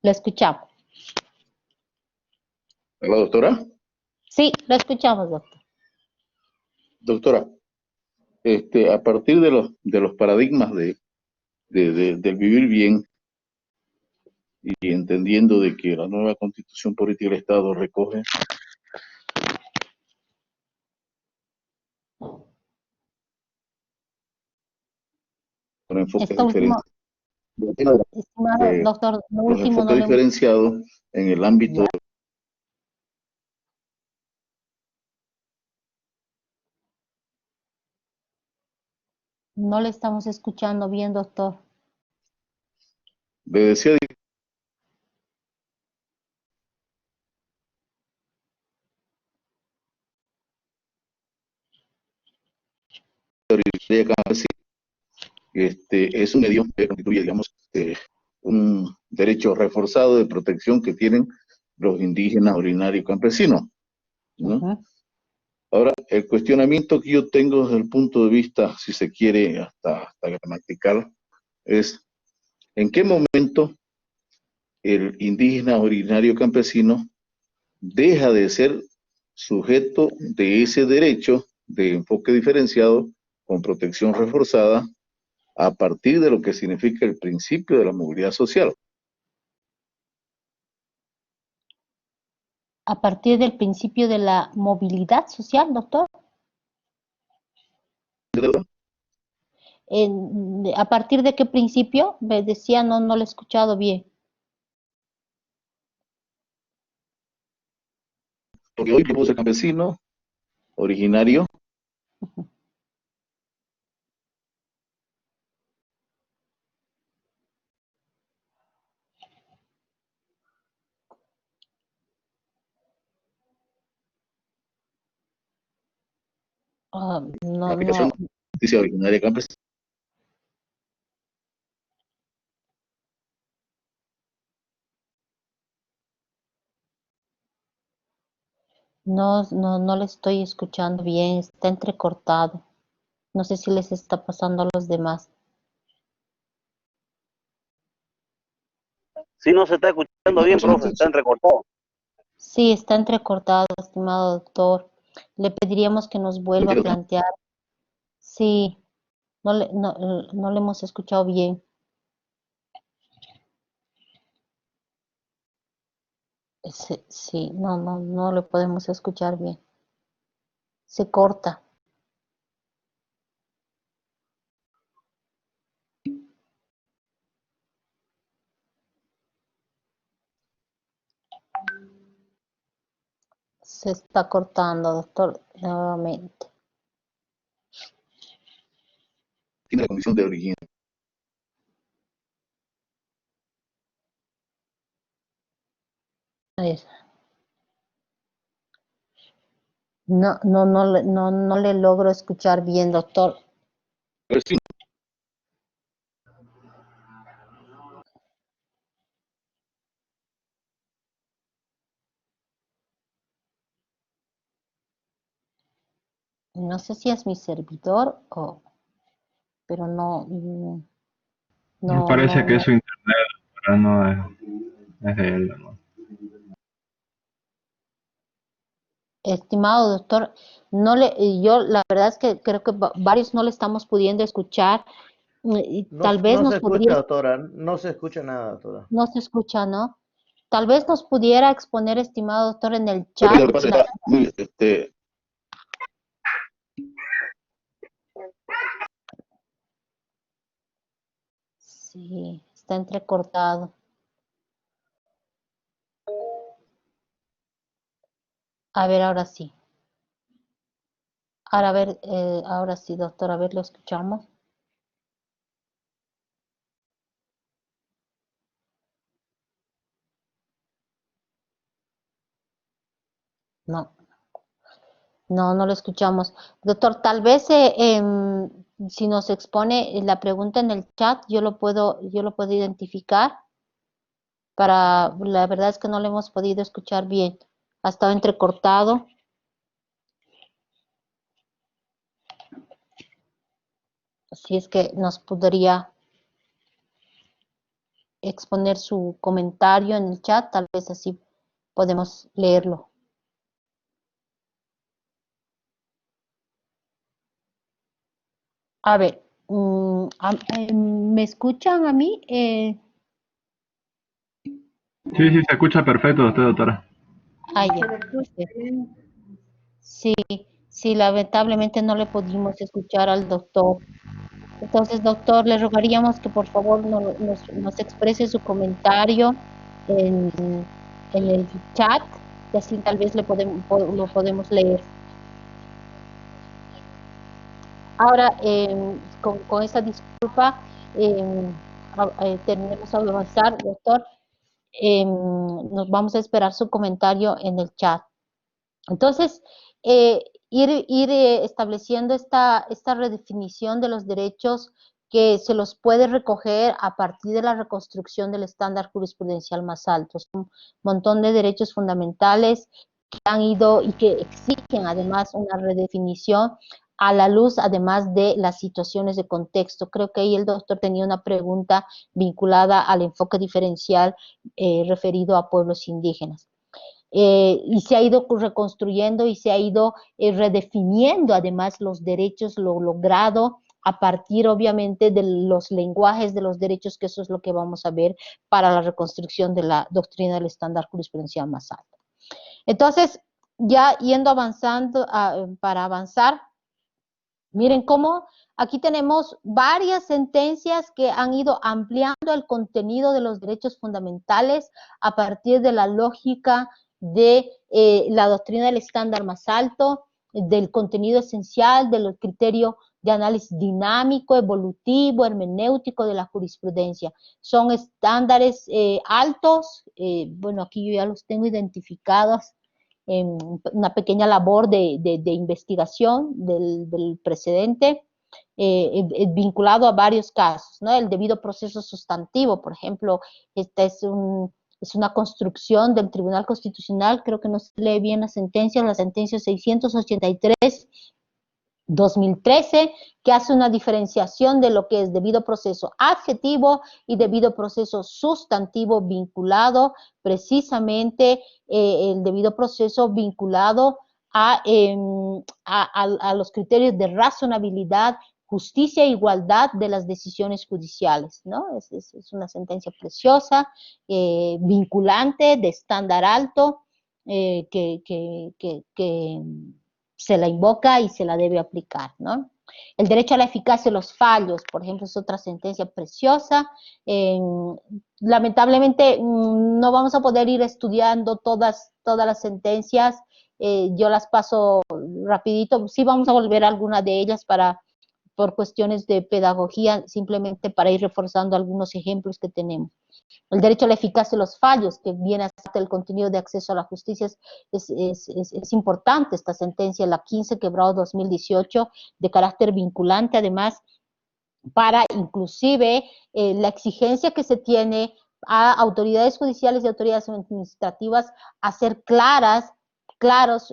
La escuchamos. ¿La doctora? Sí, la escuchamos, doctor. Doctora, a partir de los paradigmas del vivir bien y entendiendo de que la nueva Constitución Política del Estado recoge con enfoques diferentes, Estimado doctor, lo los último enfoques diferenciados en el ámbito no le estamos escuchando bien, doctor. le decía es un medio que constituye, digamos, un derecho reforzado de protección que tienen los indígenas originarios campesinos, ¿no? Ahora, el cuestionamiento que yo tengo desde el punto de vista, si se quiere, hasta gramatical, es ¿en qué momento el indígena originario campesino deja de ser sujeto de ese derecho de enfoque diferenciado con protección reforzada a partir de lo que significa el principio de la movilidad social? A partir del principio de la movilidad social, doctor. ¿A partir de qué principio? Me decía, no lo he escuchado bien. Porque hoy yo puedo ser campesino, originario. No, aplicación de justicia originaria campesina. no le estoy escuchando bien, está entrecortado. No sé si les está pasando a los demás. Sí, no se está escuchando bien, profe, está entrecortado. Sí, está entrecortado, estimado doctor. Le pediríamos que nos vuelva a plantear. Sí, no le hemos escuchado bien. Sí, no le podemos escuchar bien. Se corta. Se está cortando, doctor, nuevamente. Tiene la condición de origen. A ver. No le logro escuchar bien, doctor. Sí. No sé si es mi servidor o, pero no. Me parece que es su internet, pero no es de él, ¿no? Estimado doctor, yo la verdad es que creo que varios no le estamos pudiendo escuchar. Y tal vez no nos se escucha, podría. doctora, no se escucha nada, doctora. No se escucha, ¿no? Tal vez nos pudiera exponer, estimado doctor, en el Ok, chat. lo que pasa es que Sí, está entrecortado. A ver, ahora sí. Ahora, a ver, ahora sí, doctor, a ver, lo escuchamos. No, no lo escuchamos. Doctor, tal vez si nos expone la pregunta en el chat, yo lo puedo identificar. La verdad es que no lo hemos podido escuchar bien. Ha estado entrecortado. Si es que nos podría exponer su comentario en el chat, tal vez así podemos leerlo. A ver, ¿me escuchan a mí? Sí, sí, se escucha perfecto usted, doctora. Ya. Sí, sí, lamentablemente no le pudimos escuchar al doctor. Entonces, doctor, le rogaríamos que por favor nos exprese su comentario en, en el chat, y así tal vez lo podemos leer. Ahora, con esa disculpa, terminemos de avanzar, doctor. Nos vamos a esperar su comentario en el chat. Entonces, ir estableciendo esta redefinición de los derechos que se los puede recoger a partir de la reconstrucción del estándar jurisprudencial más alto. Es un montón de derechos fundamentales que han ido y que exigen además una redefinición a la luz además de las situaciones de contexto. Creo que ahí el doctor tenía una pregunta vinculada al enfoque diferencial referido a pueblos indígenas. Y se ha ido reconstruyendo y se ha ido redefiniendo además los derechos, lo logrado a partir obviamente de los lenguajes de los derechos, que eso es lo que vamos a ver para la reconstrucción de la doctrina del estándar jurisprudencial más alto. Entonces, ya yendo avanzando, para avanzar, miren cómo aquí tenemos varias sentencias que han ido ampliando el contenido de los derechos fundamentales a partir de la lógica de la doctrina del estándar más alto, del contenido esencial, del criterio de análisis dinámico, evolutivo, hermenéutico de la jurisprudencia. Son estándares altos, bueno, aquí yo ya los tengo identificados, en una pequeña labor de investigación del precedente, vinculado a varios casos, ¿no? El debido proceso sustantivo, por ejemplo, esta es una construcción del Tribunal Constitucional, creo que no se lee bien la sentencia 683 2013, que hace una diferenciación de lo que es debido proceso adjetivo y debido proceso sustantivo vinculado precisamente el debido proceso vinculado a los criterios de razonabilidad, justicia e igualdad de las decisiones judiciales, ¿no? Es una sentencia preciosa, vinculante, de estándar alto, que se la invoca y se la debe aplicar, ¿no? El derecho a la eficacia de los fallos, por ejemplo, es otra sentencia preciosa. Lamentablemente no vamos a poder ir estudiando todas las sentencias, yo las paso rapidito, sí vamos a volver a alguna de ellas por cuestiones de pedagogía, simplemente para ir reforzando algunos ejemplos que tenemos. El derecho a la eficacia de los fallos, que viene hasta el contenido de acceso a la justicia, es importante esta sentencia, la 15 quebrado 2018, de carácter vinculante, además, para inclusive la exigencia que se tiene a autoridades judiciales y autoridades administrativas a ser claros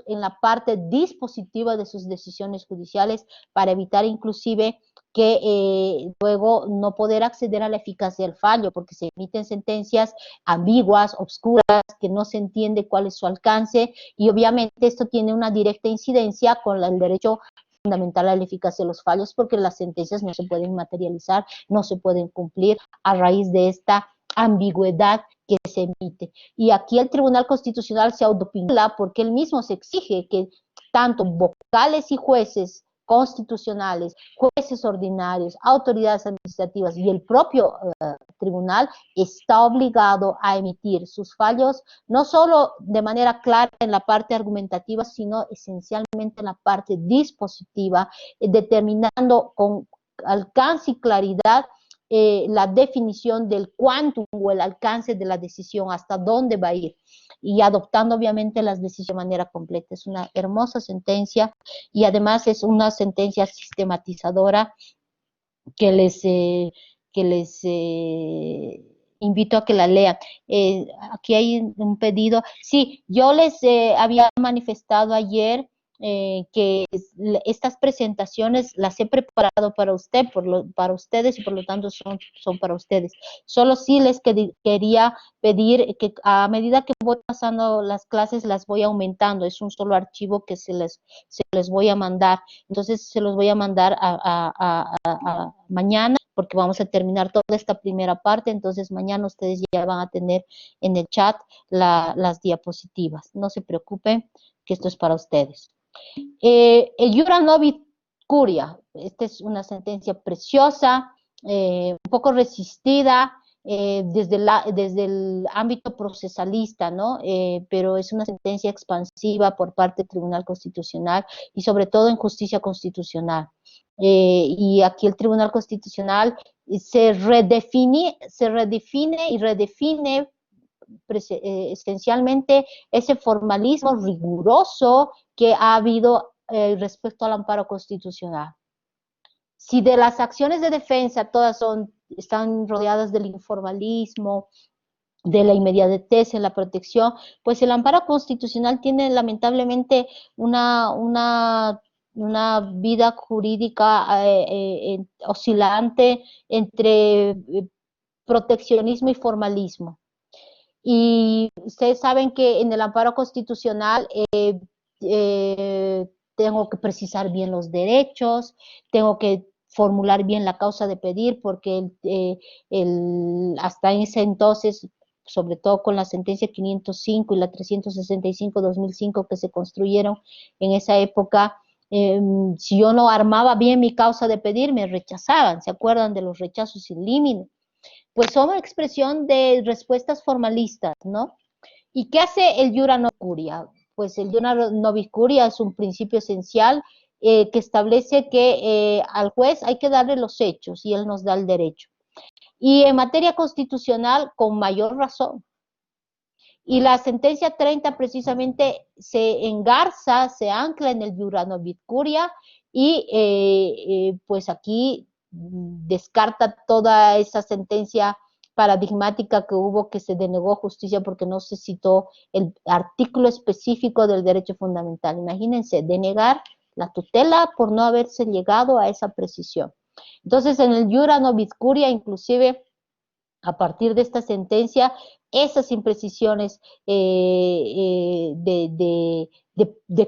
en la parte dispositiva de sus decisiones judiciales, para evitar inclusive que luego no poder acceder a la eficacia del fallo, porque se emiten sentencias ambiguas, obscuras, que no se entiende cuál es su alcance, y obviamente esto tiene una directa incidencia con el derecho fundamental a la eficacia de los fallos, porque las sentencias no se pueden materializar, no se pueden cumplir a raíz de esta ambigüedad que se emite. Y aquí el Tribunal Constitucional se autopingula porque él mismo se exige que tanto vocales y jueces constitucionales, jueces ordinarios, autoridades administrativas y el propio tribunal está obligado a emitir sus fallos no solo de manera clara en la parte argumentativa, sino esencialmente en la parte dispositiva, determinando con alcance y claridad la definición del quantum o el alcance de la decisión, hasta dónde va a ir, y adoptando obviamente las decisiones de manera completa. Es una hermosa sentencia y además es una sentencia sistematizadora que les invito a que la lean. Aquí hay un pedido. Sí, yo les había manifestado ayer que estas presentaciones las he preparado para usted, para ustedes, y por lo tanto son para ustedes. Solo sí les quería pedir que a medida que voy pasando las clases las voy aumentando. Es un solo archivo que se les voy a mandar. Entonces se los voy a mandar a mañana, porque vamos a terminar toda esta primera parte. Entonces mañana ustedes ya van a tener en el chat las diapositivas. No se preocupen, que esto es para ustedes. El Iura Novit Curia, esta es una sentencia preciosa, un poco resistida desde el ámbito procesalista, ¿no? Pero es una sentencia expansiva por parte del Tribunal Constitucional y sobre todo en justicia constitucional. Y aquí el Tribunal Constitucional se redefine y redefine esencialmente ese formalismo riguroso que ha habido respecto al amparo constitucional. Si de las acciones de defensa todas están rodeadas del informalismo, de la inmediatez en la protección, pues el amparo constitucional tiene lamentablemente una vida jurídica oscilante entre proteccionismo y formalismo. Y ustedes saben que en el amparo constitucional tengo que precisar bien los derechos, tengo que formular bien la causa de pedir, porque hasta ese entonces, sobre todo con la sentencia 505 y la 365-2005 que se construyeron en esa época, si yo no armaba bien mi causa de pedir, me rechazaban. ¿Se acuerdan de los rechazos sin límite? Pues son expresión de respuestas formalistas, ¿no? ¿Y qué hace el iura novit curia? Pues el iura novit curia es un principio esencial que establece que al juez hay que darle los hechos y él nos da el derecho. Y en materia constitucional, con mayor razón. Y la sentencia 30 precisamente se engarza, se ancla en el iura novit curia y pues aquí descarta toda esa sentencia paradigmática que hubo, que se denegó justicia porque no se citó el artículo específico del derecho fundamental. Imagínense, denegar la tutela por no haberse llegado a esa precisión. Entonces, en el iura novit curia, inclusive, a partir de esta sentencia, esas imprecisiones de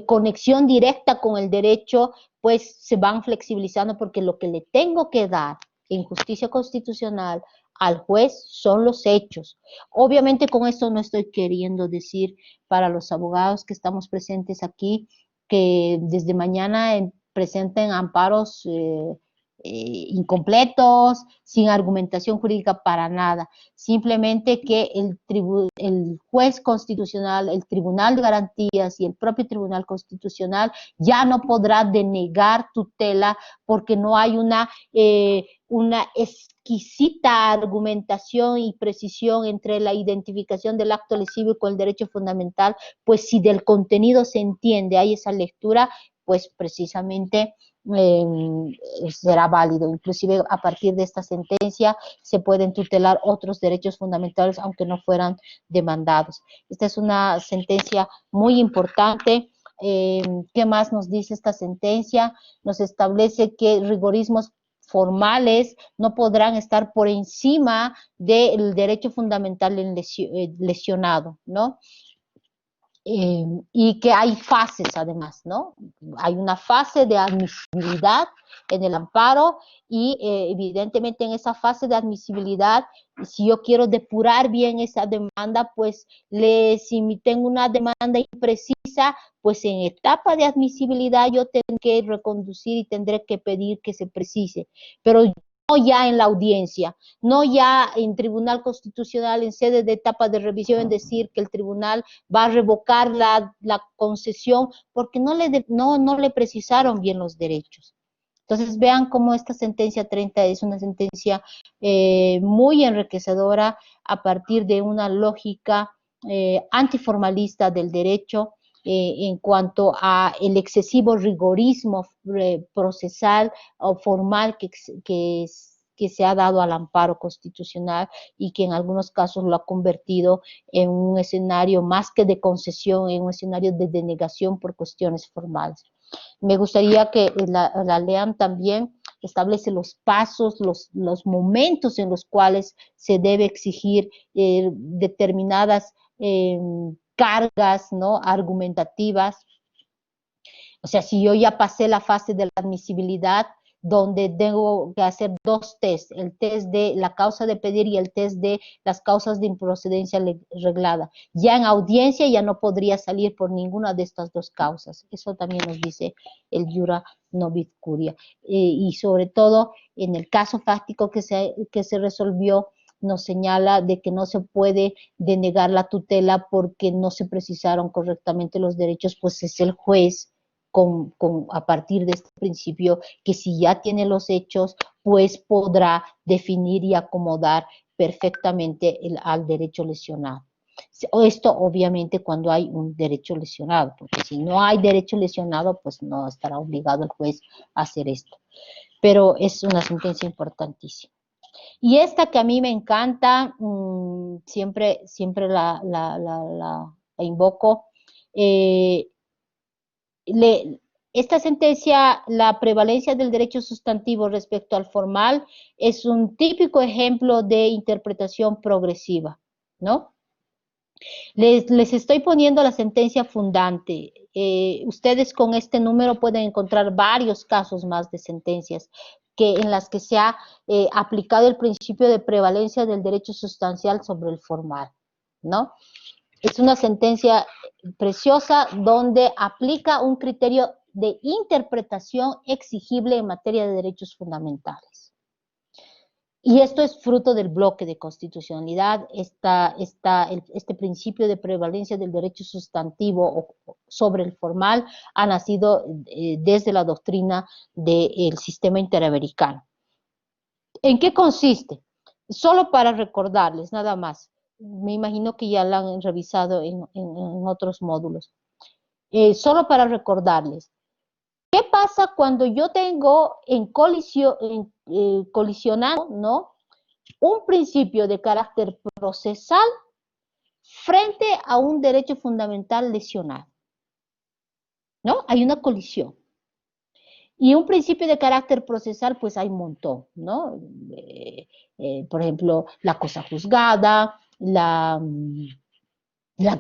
conexión directa con el derecho, pues se van flexibilizando, porque lo que le tengo que dar en justicia constitucional al juez son los hechos. Obviamente con esto no estoy queriendo decir para los abogados que estamos presentes aquí que desde mañana presenten amparos incompletos, sin argumentación jurídica para nada. Simplemente que el juez constitucional, el Tribunal de Garantías y el propio Tribunal Constitucional ya no podrá denegar tutela porque no hay una exquisita argumentación y precisión entre la identificación del acto lesivo con el derecho fundamental, pues si del contenido se entiende, hay esa lectura, pues precisamente será válido. Inclusive a partir de esta sentencia se pueden tutelar otros derechos fundamentales aunque no fueran demandados. Esta es una sentencia muy importante. ¿Qué más nos dice esta sentencia? Nos establece que rigorismos formales no podrán estar por encima del derecho fundamental lesionado, ¿no? Y que hay fases además, ¿no? Hay una fase de admisibilidad en el amparo y evidentemente en esa fase de admisibilidad, si yo quiero depurar bien esa demanda, pues si tengo una demanda imprecisa, pues en etapa de admisibilidad yo tendré que reconducir y tendré que pedir que se precise, pero no ya en la audiencia, no ya en Tribunal Constitucional en sede de etapa de revisión, decir que el tribunal va a revocar la concesión porque no le precisaron bien los derechos. Entonces vean cómo esta sentencia 30 es una sentencia muy enriquecedora a partir de una lógica antiformalista del derecho, en cuanto a el excesivo rigorismo procesal o formal que se ha dado al amparo constitucional y que en algunos casos lo ha convertido en un escenario más que de concesión, en un escenario de denegación por cuestiones formales. Me gustaría que la lean también, establece los pasos, los momentos en los cuales se debe exigir determinadas cargas, ¿no?, argumentativas. O sea, si yo ya pasé la fase de la admisibilidad, donde tengo que hacer dos test, el test de la causa de pedir y el test de las causas de improcedencia reglada. Ya en audiencia ya no podría salir por ninguna de estas dos causas. Eso también nos dice el Jura Novit Curia. Y sobre todo, en el caso fáctico que se resolvió, nos señala de que no se puede denegar la tutela porque no se precisaron correctamente los derechos, pues es el juez a partir de este principio que si ya tiene los hechos, pues podrá definir y acomodar perfectamente al derecho lesionado. Esto obviamente cuando hay un derecho lesionado, porque si no hay derecho lesionado, pues no estará obligado el juez a hacer esto. Pero es una sentencia importantísima. Y esta que a mí me encanta, siempre la invoco, esta sentencia, la prevalencia del derecho sustantivo respecto al formal, es un típico ejemplo de interpretación progresiva, ¿no? Les estoy poniendo la sentencia fundante. Ustedes con este número pueden encontrar varios casos más de sentencias en las que se ha aplicado el principio de prevalencia del derecho sustancial sobre el formal, ¿no? Es una sentencia preciosa donde aplica un criterio de interpretación exigible en materia de derechos fundamentales. Y esto es fruto del bloque de constitucionalidad, este principio de prevalencia del derecho sustantivo sobre el formal ha nacido desde la doctrina del sistema interamericano. ¿En qué consiste? Solo para recordarles, nada más. Me imagino que ya la han revisado en otros módulos. Solo para recordarles. ¿Qué pasa cuando yo tengo colisionando, ¿no?, un principio de carácter procesal frente a un derecho fundamental lesionado? ¿No? Hay una colisión. Y un principio de carácter procesal, pues hay un montón, ¿no? Por ejemplo, la cosa juzgada, la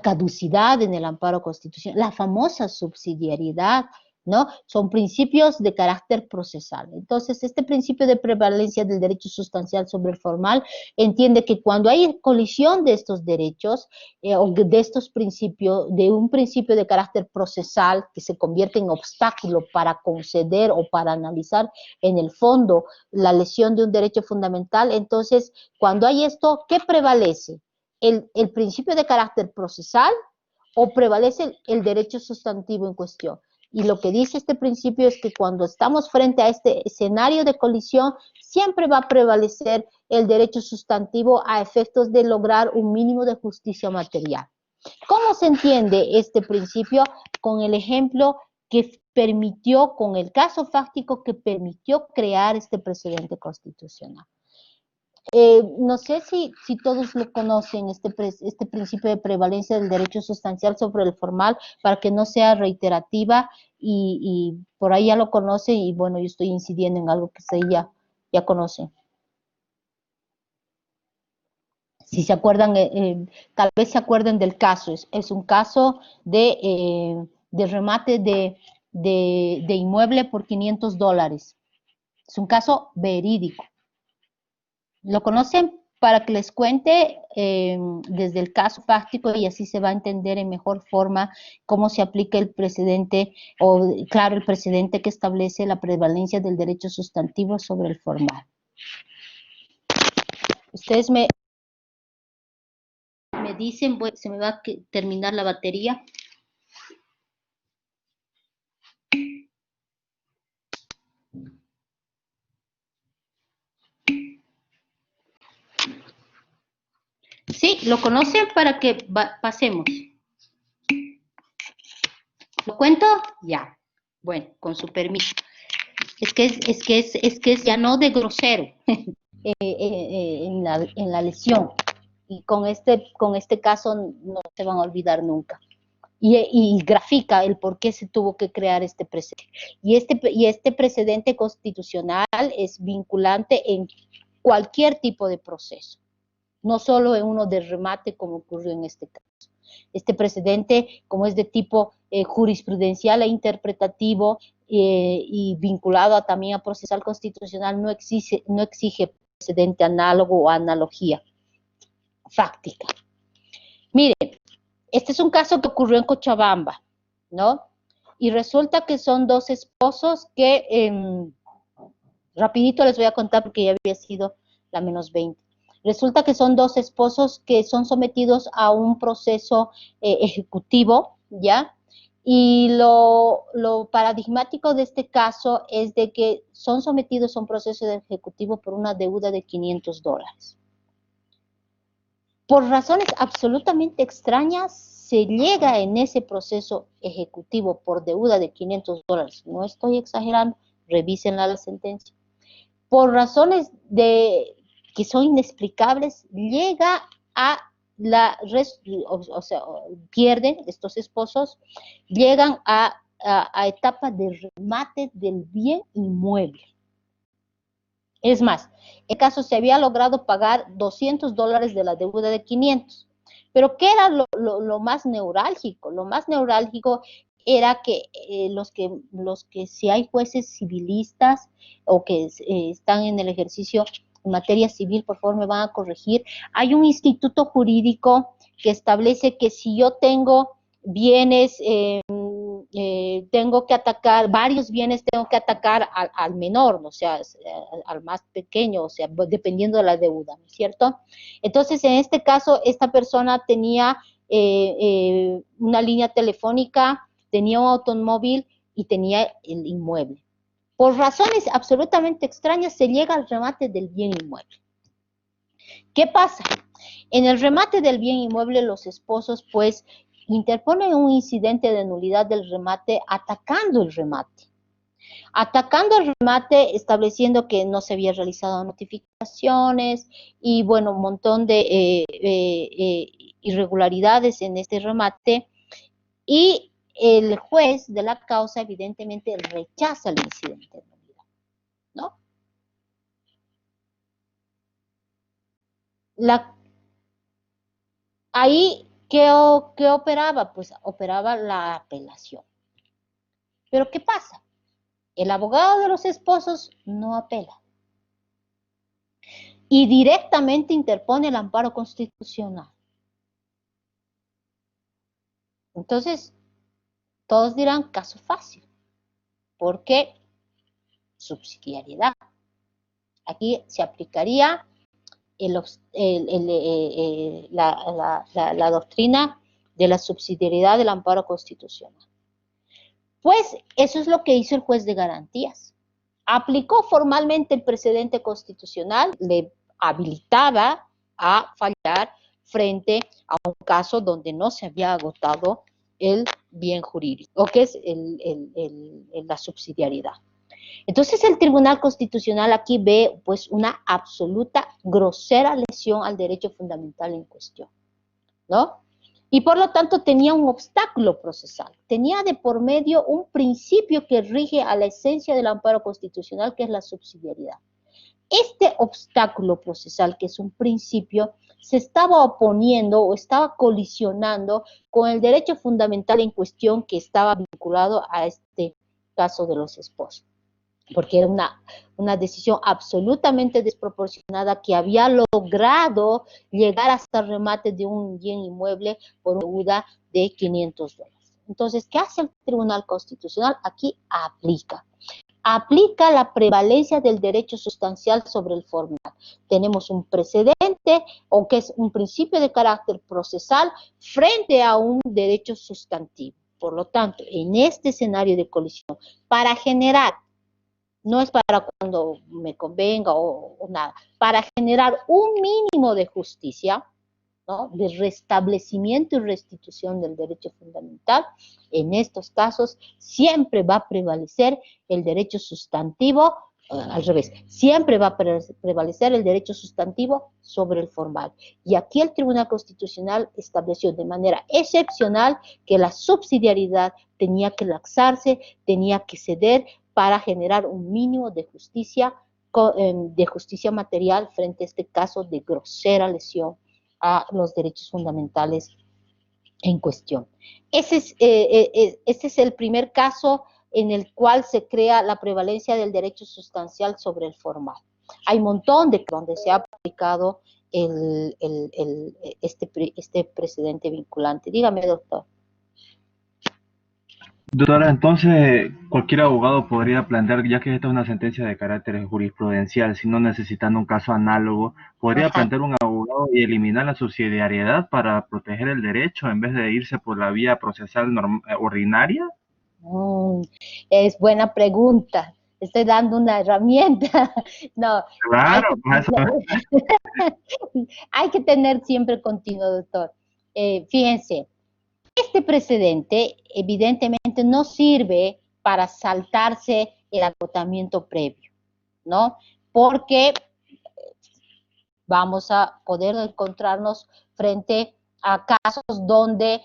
caducidad en el amparo constitucional, la famosa subsidiariedad, ¿no? Son principios de carácter procesal. Entonces, este principio de prevalencia del derecho sustancial sobre el formal entiende que cuando hay colisión de estos derechos o de estos principios, de un principio de carácter procesal que se convierte en obstáculo para conceder o para analizar en el fondo la lesión de un derecho fundamental, entonces, cuando hay esto, ¿qué prevalece? ¿El principio de carácter procesal o prevalece el derecho sustantivo en cuestión? Y lo que dice este principio es que cuando estamos frente a este escenario de colisión, siempre va a prevalecer el derecho sustantivo a efectos de lograr un mínimo de justicia material. ¿Cómo se entiende este principio? Con el ejemplo que permitió, con el caso fáctico que permitió crear este precedente constitucional. No sé si todos lo conocen, este principio de prevalencia del derecho sustancial sobre el formal, para que no sea reiterativa, y por ahí ya lo conocen, y bueno, yo estoy incidiendo en algo que ustedes ya conocen. Si se acuerdan, tal vez se acuerden del caso, es un caso de remate de inmueble por $500. Es un caso verídico. ¿Lo conocen? Para que les cuente desde el caso práctico y así se va a entender en mejor forma cómo se aplica el precedente, o claro, el precedente que establece la prevalencia del derecho sustantivo sobre el formal. Ustedes me dicen, se me va a terminar la batería. Sí, lo conocen para que pasemos. ¿Lo cuento? Ya. Bueno, con su permiso. Es que es ya no de grosero en la lesión. Y con este caso no se van a olvidar nunca. Y grafica el por qué se tuvo que crear este precedente. Y este precedente constitucional es vinculante en cualquier tipo de proceso, no solo en uno de remate como ocurrió en este caso. Este precedente, como es de tipo jurisprudencial e interpretativo y vinculado también a procesal constitucional, no exige precedente análogo o analogía fáctica. Miren, este es un caso que ocurrió en Cochabamba, ¿no? Y resulta que son dos esposos que, rapidito les voy a contar porque ya había sido la menos 20. Resulta que son dos esposos que son sometidos a un proceso ejecutivo, ¿ya? Y lo paradigmático de este caso es de que son sometidos a un proceso ejecutivo por una deuda de $500. Por razones absolutamente extrañas, se llega en ese proceso ejecutivo por deuda de $500. No estoy exagerando, revisen la sentencia. Por razones que son inexplicables, llega a pierden estos esposos, llegan a etapa de remate del bien inmueble. Es más, en el caso se había logrado pagar $200 de la deuda de 500. Pero ¿qué era lo más neurálgico? Lo más neurálgico era que si hay jueces civilistas o que están en el ejercicio en materia civil, por favor me van a corregir, hay un instituto jurídico que establece que si yo tengo bienes, tengo que atacar, varios bienes tengo que atacar al menor, o sea, al más pequeño, o sea, dependiendo de la deuda, ¿no es cierto? Entonces, en este caso, esta persona tenía una línea telefónica, tenía un automóvil y tenía el inmueble. Por razones absolutamente extrañas, se llega al remate del bien inmueble. ¿Qué pasa? En el remate del bien inmueble, los esposos, pues, interponen un incidente de nulidad del remate atacando el remate. Atacando el remate, estableciendo que no se había realizado notificaciones y, bueno, un montón de irregularidades en este remate. Y el juez de la causa, evidentemente, rechaza el incidente de nulidad, ¿no? Ahí, ¿qué operaba? Pues operaba la apelación. Pero ¿qué pasa? El abogado de los esposos no apela y directamente interpone el amparo constitucional. Entonces, todos dirán caso fácil, porque subsidiariedad. Aquí se aplicaría la doctrina de la subsidiariedad del amparo constitucional. Pues eso es lo que hizo el juez de garantías. Aplicó formalmente el precedente constitucional, le habilitaba a fallar frente a un caso donde no se había agotado el bien jurídico, o que es la subsidiariedad. Entonces el Tribunal Constitucional aquí ve pues una absoluta grosera lesión al derecho fundamental en cuestión, ¿no? Y por lo tanto tenía un obstáculo procesal, tenía de por medio un principio que rige a la esencia del amparo constitucional, que es la subsidiariedad. Este obstáculo procesal, que es un principio, se estaba oponiendo o estaba colisionando con el derecho fundamental en cuestión que estaba vinculado a este caso de los esposos, porque era una decisión absolutamente desproporcionada que había logrado llegar hasta el remate de un bien inmueble por una deuda de $500. Entonces, ¿qué hace el Tribunal Constitucional? Aquí aplica la prevalencia del derecho sustancial sobre el formal. Tenemos un precedente, o que es un principio de carácter procesal, frente a un derecho sustantivo. Por lo tanto, en este escenario de colisión, para generar, no es para cuando me convenga o nada, para generar un mínimo de justicia, ¿no?, de restablecimiento y restitución del derecho fundamental, en estos casos siempre va a prevalecer el derecho sustantivo, al revés, siempre va a prevalecer el derecho sustantivo sobre el formal. Y aquí el Tribunal Constitucional estableció de manera excepcional que la subsidiariedad tenía que laxarse, tenía que ceder para generar un mínimo de justicia material frente a este caso de grosera lesión a los derechos fundamentales en cuestión. Ese es el primer caso en el cual se crea la prevalencia del derecho sustancial sobre el formal. Hay un montón de donde se ha aplicado este precedente vinculante. Dígame, doctor. Doctora, entonces cualquier abogado podría plantear, ya que esta es una sentencia de carácter jurisprudencial, si no necesitando un caso análogo, podría plantear un abogado y eliminar la subsidiariedad para proteger el derecho en vez de irse por la vía procesal ordinaria. Es buena pregunta. Estoy dando una herramienta. No, claro, hay que tener siempre continuo, doctor. Fíjense, este precedente evidentemente no sirve para saltarse el agotamiento previo, ¿no? Porque vamos a poder encontrarnos frente a casos donde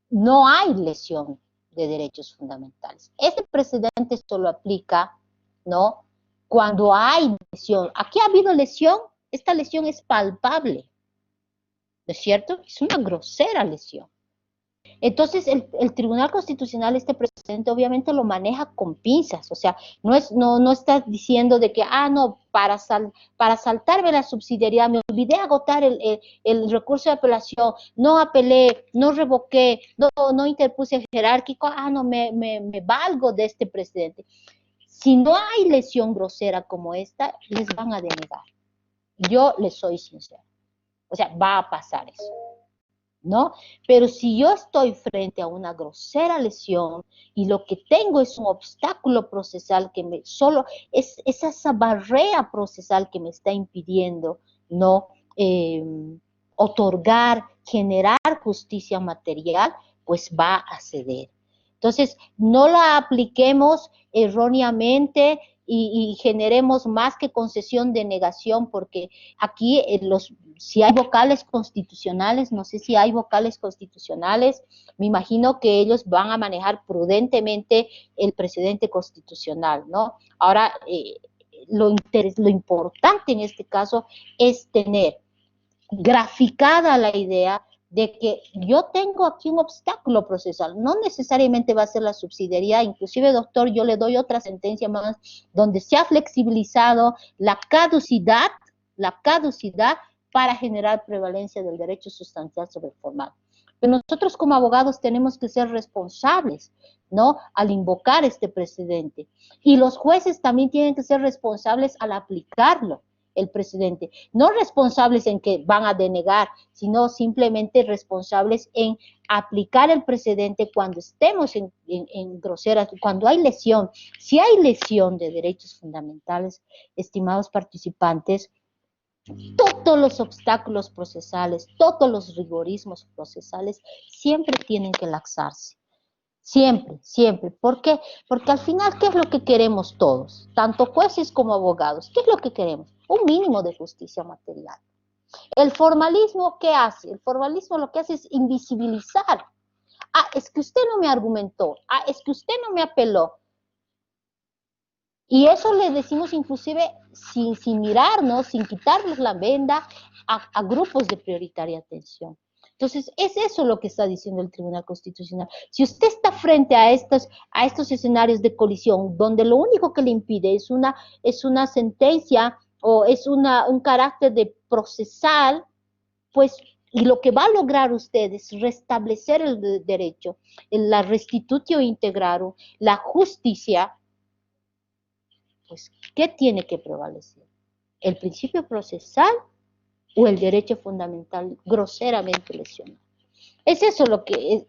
no hay lesión de derechos fundamentales. Este precedente solo aplica, ¿no?, cuando hay lesión. Aquí ha habido lesión, esta lesión es palpable, ¿no es cierto? Es una grosera lesión. Entonces, el Tribunal Constitucional, este precedente, obviamente lo maneja con pinzas, o sea, no está diciendo de que, no, para saltarme la subsidiariedad, me olvidé agotar el recurso de apelación, no apelé, no revoqué, no interpuse jerárquico, no, me valgo de este precedente. Si no hay lesión grosera como esta, les van a denegar. Yo les soy sincero, o sea, va a pasar eso, ¿no? Pero si yo estoy frente a una grosera lesión y lo que tengo es un obstáculo procesal que es esa barrera procesal que me está impidiendo, ¿no?, otorgar, generar justicia material, pues va a ceder. Entonces, no la apliquemos erróneamente y generemos más que concesión de negación, porque aquí si hay vocales constitucionales, no sé si hay vocales constitucionales, me imagino que ellos van a manejar prudentemente el precedente constitucional, ¿no? Ahora, lo importante en este caso es tener graficada la idea de que yo tengo aquí un obstáculo procesal, no necesariamente va a ser la subsidiariedad, inclusive, doctor, yo le doy otra sentencia más, donde se ha flexibilizado la caducidad para generar prevalencia del derecho sustancial sobre el formal. Pero nosotros como abogados tenemos que ser responsables, ¿no?, al invocar este precedente, y los jueces también tienen que ser responsables al aplicarlo, el precedente, no responsables en que van a denegar, sino simplemente responsables en aplicar el precedente cuando estemos en groseras, cuando hay lesión. Si hay lesión de derechos fundamentales, estimados participantes, todos los obstáculos procesales, todos los rigorismos procesales siempre tienen que laxarse. Siempre, siempre. ¿Por qué? Porque al final, ¿qué es lo que queremos todos? Tanto jueces como abogados. ¿Qué es lo que queremos? Un mínimo de justicia material. El formalismo, ¿qué hace? El formalismo lo que hace es invisibilizar. Es que usted no me argumentó. Es que usted no me apeló. Y eso le decimos inclusive sin mirarnos, sin quitarnos la venda a grupos de prioritaria atención. Entonces, es eso lo que está diciendo el Tribunal Constitucional. Si usted está frente a estos escenarios de colisión, donde lo único que le impide es una sentencia o es un carácter de procesal, pues, y lo que va a lograr usted es restablecer el derecho, la restitutio integrarum, la justicia, pues, ¿qué tiene que prevalecer? ¿El principio procesal o el derecho fundamental groseramente lesionado? Es eso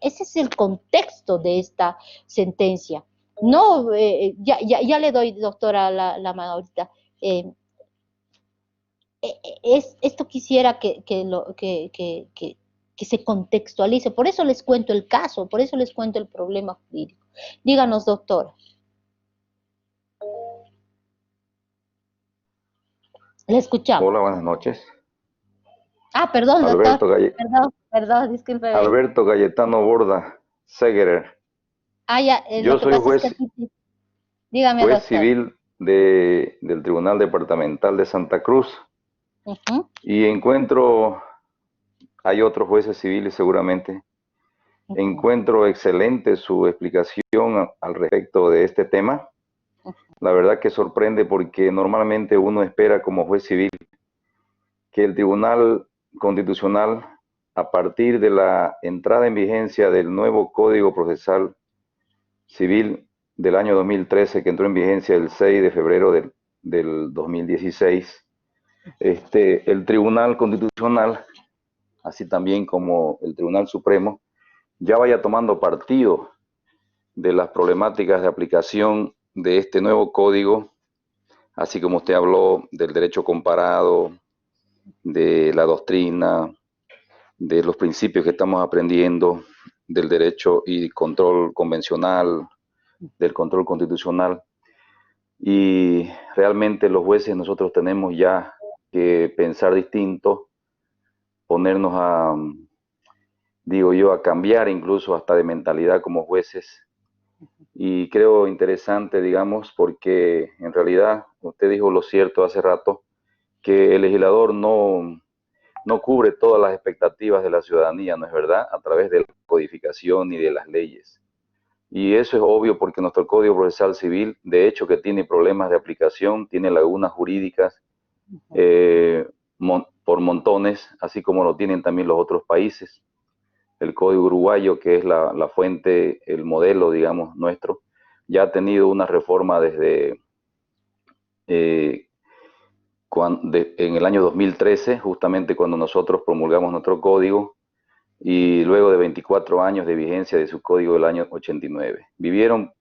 ese es el contexto de esta sentencia. No, ya le doy, doctora, la mano ahorita. Esto quisiera que se contextualice. Por eso les cuento el caso, por eso les cuento el problema jurídico. Díganos, doctora. Le escuchamos. Hola, buenas noches. Ah, perdón, doctor. Perdón, disculpe. Alberto Cayetano Borda Segerer. Ya, Yo soy juez, dígame, juez doctor. civil del Tribunal Departamental de Santa Cruz. Y hay otros jueces civiles seguramente, encuentro excelente su explicación al respecto de este tema. La verdad que sorprende porque normalmente uno espera como juez civil que el Tribunal Constitucional, a partir de la entrada en vigencia del nuevo Código Procesal Civil del año 2013, que entró en vigencia el 6 de febrero del 2016, el Tribunal Constitucional, así también como el Tribunal Supremo, ya vaya tomando partido de las problemáticas de aplicación de este nuevo código, así como usted habló del derecho comparado, de la doctrina, de los principios que estamos aprendiendo, del derecho y control convencional, del control constitucional. Y realmente los jueces nosotros tenemos ya que pensar distinto, ponernos a cambiar incluso hasta de mentalidad como jueces. Y creo interesante, digamos, porque en realidad usted dijo lo cierto hace rato, que el legislador no cubre todas las expectativas de la ciudadanía, ¿no es verdad? A través de la codificación y de las leyes. Y eso es obvio porque nuestro Código Procesal Civil, de hecho, que tiene problemas de aplicación, tiene lagunas jurídicas por montones, así como lo tienen también los otros países. El Código Uruguayo, que es la fuente, el modelo, digamos, nuestro, ya ha tenido una reforma desde en el año 2013, justamente cuando nosotros promulgamos nuestro código, y luego de 24 años de vigencia de su código del año 89. Vivieron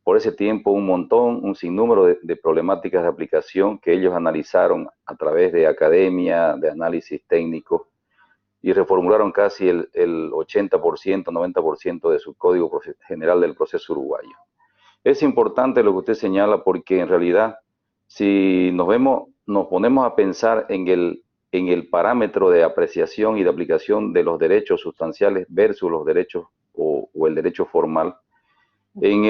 por ese tiempo un sinnúmero de problemáticas de aplicación que ellos analizaron a través de academia, de análisis técnico, y reformularon casi el 80%, 90% de su Código General del Proceso Uruguayo. Es importante lo que usted señala porque en realidad, si nos ponemos a pensar en el parámetro de apreciación y de aplicación de los derechos sustanciales versus los derechos o el derecho formal, en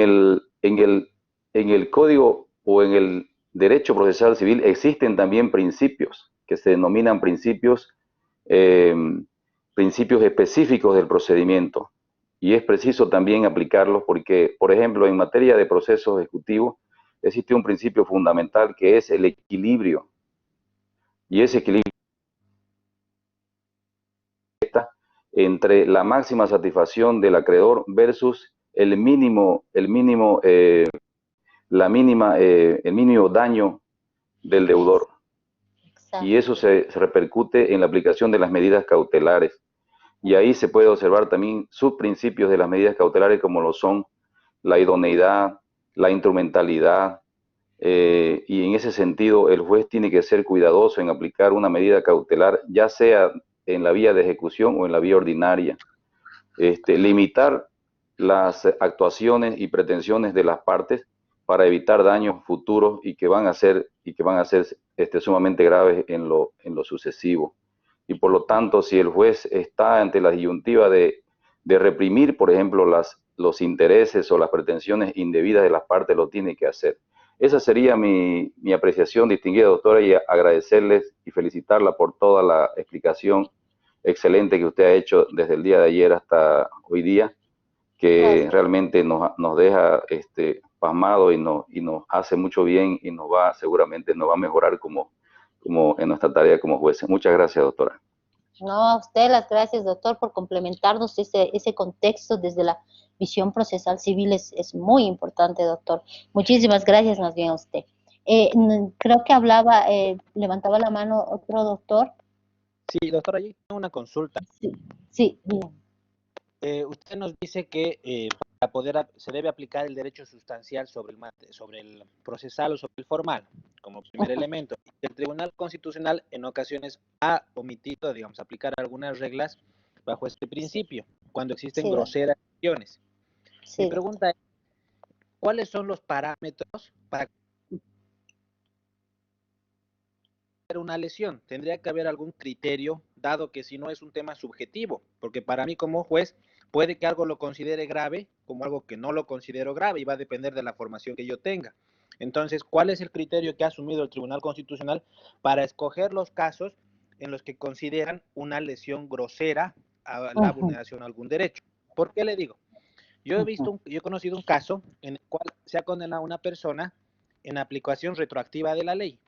el código o en el derecho procesal civil existen también principios que se denominan principios específicos del procedimiento, y es preciso también aplicarlos porque, por ejemplo, en materia de procesos ejecutivos existe un principio fundamental que es el equilibrio, y ese equilibrio está entre la máxima satisfacción del acreedor versus el mínimo daño del deudor. Exacto. Y eso se repercute en la aplicación de las medidas cautelares. Y ahí se puede observar también subprincipios de las medidas cautelares como lo son la idoneidad, la instrumentalidad, y en ese sentido el juez tiene que ser cuidadoso en aplicar una medida cautelar, ya sea en la vía de ejecución o en la vía ordinaria. Limitar las actuaciones y pretensiones de las partes para evitar daños futuros y que van a ser sumamente graves en lo sucesivo. Y por lo tanto, si el juez está ante la disyuntiva de reprimir, por ejemplo, los intereses o las pretensiones indebidas de las partes, lo tiene que hacer. Esa sería mi apreciación, distinguida doctora, y agradecerles y felicitarla por toda la explicación excelente que usted ha hecho desde el día de ayer hasta hoy día, que realmente nos deja pasmado y nos hace mucho bien y seguramente nos va a mejorar como en nuestra tarea como jueces. Muchas gracias, doctora. No, a usted las gracias, doctor, por complementarnos ese contexto desde la visión procesal civil. Es muy importante, doctor. Muchísimas gracias más bien a usted. Creo que levantaba la mano otro doctor. Sí, doctora, yo tengo una consulta. Sí, bien. Usted nos dice que se debe aplicar el derecho sustancial sobre el procesal o sobre el formal, como primer elemento. El Tribunal Constitucional en ocasiones ha omitido, digamos, aplicar algunas reglas bajo este principio, cuando existen groseras acciones. Mi pregunta es, ¿cuáles son los parámetros para una lesión? ¿Tendría que haber algún criterio, dado que si no es un tema subjetivo? Porque para mí como juez puede que algo lo considere grave como algo que no lo considero grave y va a depender de la formación que yo tenga. Entonces, ¿cuál es el criterio que ha asumido el Tribunal Constitucional para escoger los casos en los que consideran una lesión grosera a la vulneración a algún derecho? ¿Por qué le digo? Yo he conocido un caso en el cual se ha condenado a una persona en aplicación retroactiva de la ley.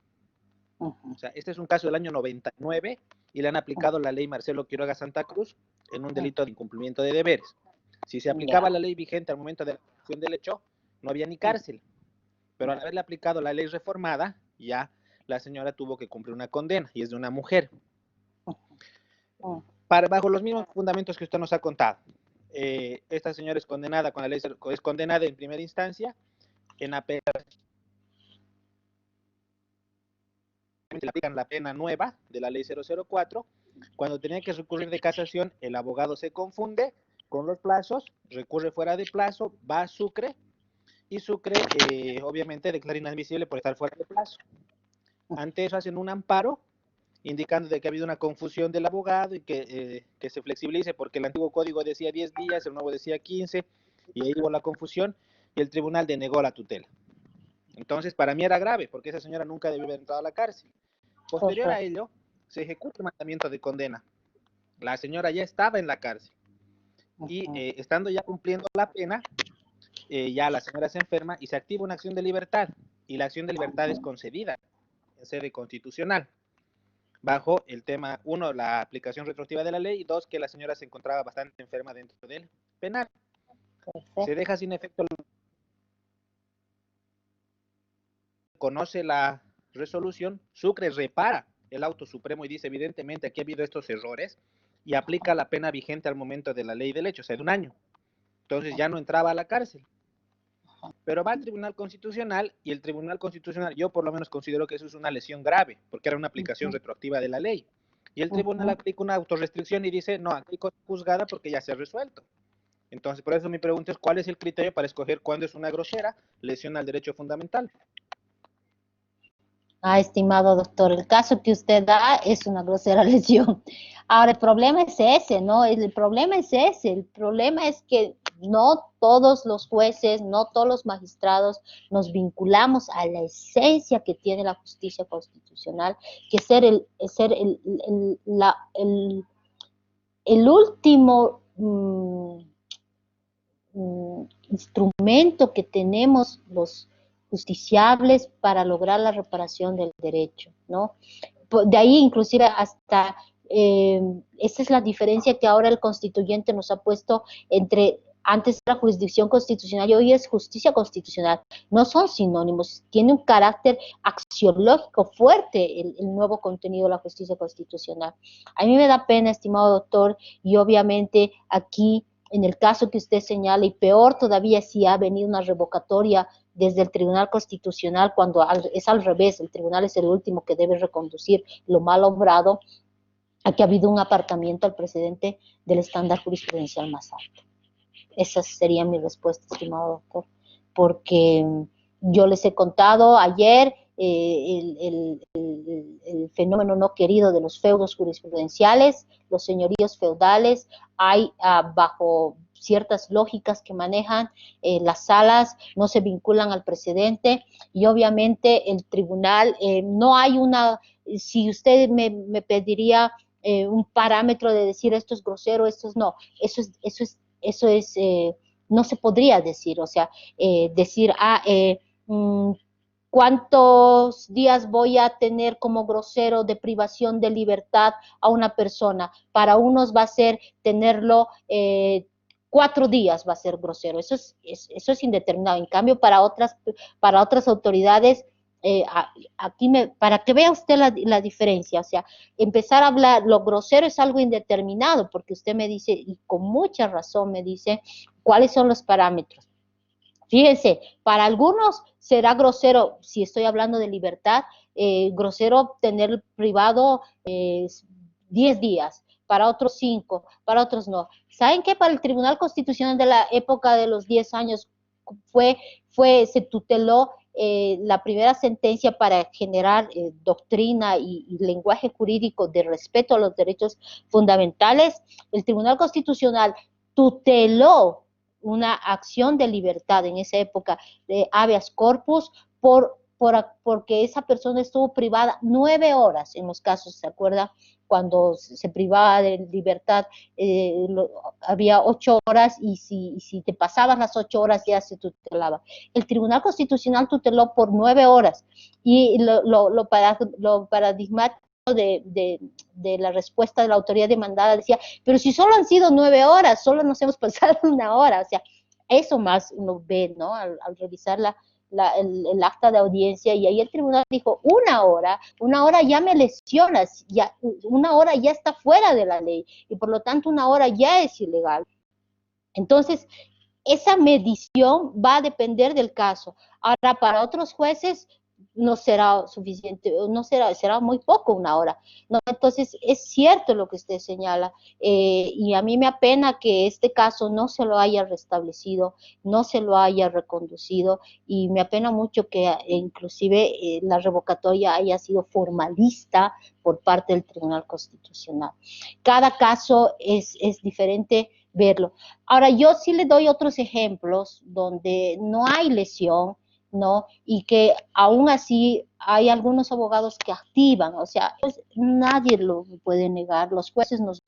O sea, este es un caso del año 99 y le han aplicado la ley Marcelo Quiroga Santa Cruz en un delito de incumplimiento de deberes. Si se aplicaba la ley vigente al momento de la ejecución del hecho, no había ni cárcel. Pero al haberle aplicado la ley reformada, ya la señora tuvo que cumplir una condena y es de una mujer. Bajo los mismos fundamentos que usted nos ha contado, esta señora es condenada con la ley, es condenada en primera instancia, en apelación le aplican la pena nueva de la ley 004. Cuando tenía que recurrir de casación, el abogado se confunde con los plazos, recurre fuera de plazo, va a Sucre y Sucre obviamente declara inadmisible por estar fuera de plazo. Ante eso hacen un amparo indicando de que ha habido una confusión del abogado y que se flexibilice porque el antiguo código decía 10 días, el nuevo decía 15 y ahí hubo la confusión y el tribunal denegó la tutela. Entonces para mí era grave porque esa señora nunca debió haber entrado a la cárcel. Posterior a ello, se ejecuta el mandamiento de condena. La señora ya estaba en la cárcel y estando ya cumpliendo la pena, ya la señora se enferma y se activa una acción de libertad y la acción de libertad es concedida en sede constitucional bajo el tema, 1, la aplicación retroactiva de la ley y 2, que la señora se encontraba bastante enferma dentro del penal. Se deja sin efecto, conoce la resolución, Sucre repara el auto supremo y dice evidentemente aquí ha habido estos errores y aplica la pena vigente al momento de la ley del hecho, o sea, de 1 año. Entonces ya no entraba a la cárcel. Pero va al Tribunal Constitucional y el Tribunal Constitucional, yo por lo menos considero que eso es una lesión grave, porque era una aplicación retroactiva de la ley. Y el Tribunal aplica una autorrestricción y dice, no, aquí juzgada porque ya se ha resuelto. Entonces, por eso mi pregunta es, ¿cuál es el criterio para escoger cuándo es una grosera lesión al derecho fundamental? Estimado doctor, el caso que usted da es una grosera lesión. Ahora, el problema es ese, ¿no? El problema es ese. El problema es que no todos los jueces, no todos los magistrados nos vinculamos a la esencia que tiene la justicia constitucional, que es ser el último instrumento que tenemos los justiciables para lograr la reparación del derecho, ¿no? De ahí inclusive hasta, esa es la diferencia que ahora el constituyente nos ha puesto entre, antes era jurisdicción constitucional y hoy es justicia constitucional. No son sinónimos, tiene un carácter axiológico fuerte el nuevo contenido de la justicia constitucional. A mí me da pena, estimado doctor, y obviamente aquí, en el caso que usted señala, y peor todavía si ha venido una revocatoria desde el Tribunal Constitucional, cuando es al revés, el tribunal es el último que debe reconducir lo mal obrado, aquí ha habido un apartamiento al precedente del estándar jurisprudencial más alto. Esa sería mi respuesta, estimado doctor, porque yo les he contado ayer el fenómeno no querido de los feudos jurisprudenciales, los señoríos feudales. Hay bajo ciertas lógicas que manejan las salas, no se vinculan al precedente y obviamente el tribunal, no hay una, si usted me pediría un parámetro de decir esto es grosero, esto es no, eso es no se podría decir, o sea, decir, ¿cuántos días voy a tener como grosero de privación de libertad a una persona? Para unos va a ser tenerlo 4 días va a ser grosero, eso es indeterminado. En cambio, para otras autoridades, aquí para que vea usted la diferencia, o sea, empezar a hablar, lo grosero es algo indeterminado, porque usted me dice, y con mucha razón me dice, ¿cuáles son los parámetros? Fíjense, para algunos será grosero, si estoy hablando de libertad, grosero tener privado 10 días, para otros 5, para otros no. ¿Saben qué? Para el Tribunal Constitucional de la época de los 10 años se tuteló la primera sentencia para generar doctrina y lenguaje jurídico de respeto a los derechos fundamentales. El Tribunal Constitucional tuteló una acción de libertad en esa época de habeas corpus porque esa persona estuvo privada 9 horas en los casos, ¿se acuerda? Cuando se privaba de libertad, había 8 horas y si te pasabas las 8 horas ya se tutelaba. El Tribunal Constitucional tuteló por 9 horas y lo paradigmático de la respuesta de la autoridad demandada decía, pero si solo han sido 9 horas, solo nos hemos pasado 1 hora, o sea, eso más uno ve, ¿no? Al revisar el acta de audiencia, y ahí el tribunal dijo, 1 hora ya me lesionas, ya, 1 hora ya está fuera de la ley, y por lo tanto 1 hora ya es ilegal. Entonces, esa medición va a depender del caso. Ahora, para otros jueces no será suficiente, será muy poco 1 hora, ¿no? Entonces, es cierto lo que usted señala, y a mí me apena que este caso no se lo haya restablecido, no se lo haya reconducido, y me apena mucho que inclusive la revocatoria haya sido formalista por parte del Tribunal Constitucional. Cada caso es diferente verlo. Ahora, yo sí le doy otros ejemplos donde no hay lesión, ¿no? Y que aún así hay algunos abogados que activan, o sea, pues nadie lo puede negar, los jueces nos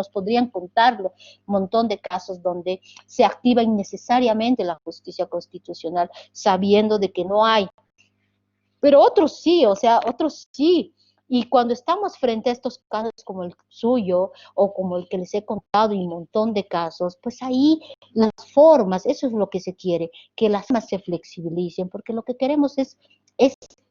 podrían contar un montón de casos donde se activa innecesariamente la justicia constitucional sabiendo de que no hay. Pero otros sí, o sea, otros sí. Y cuando estamos frente a estos casos como el suyo o como el que les he contado y un montón de casos, pues ahí las formas, eso es lo que se quiere, que las formas se flexibilicen, porque lo que queremos es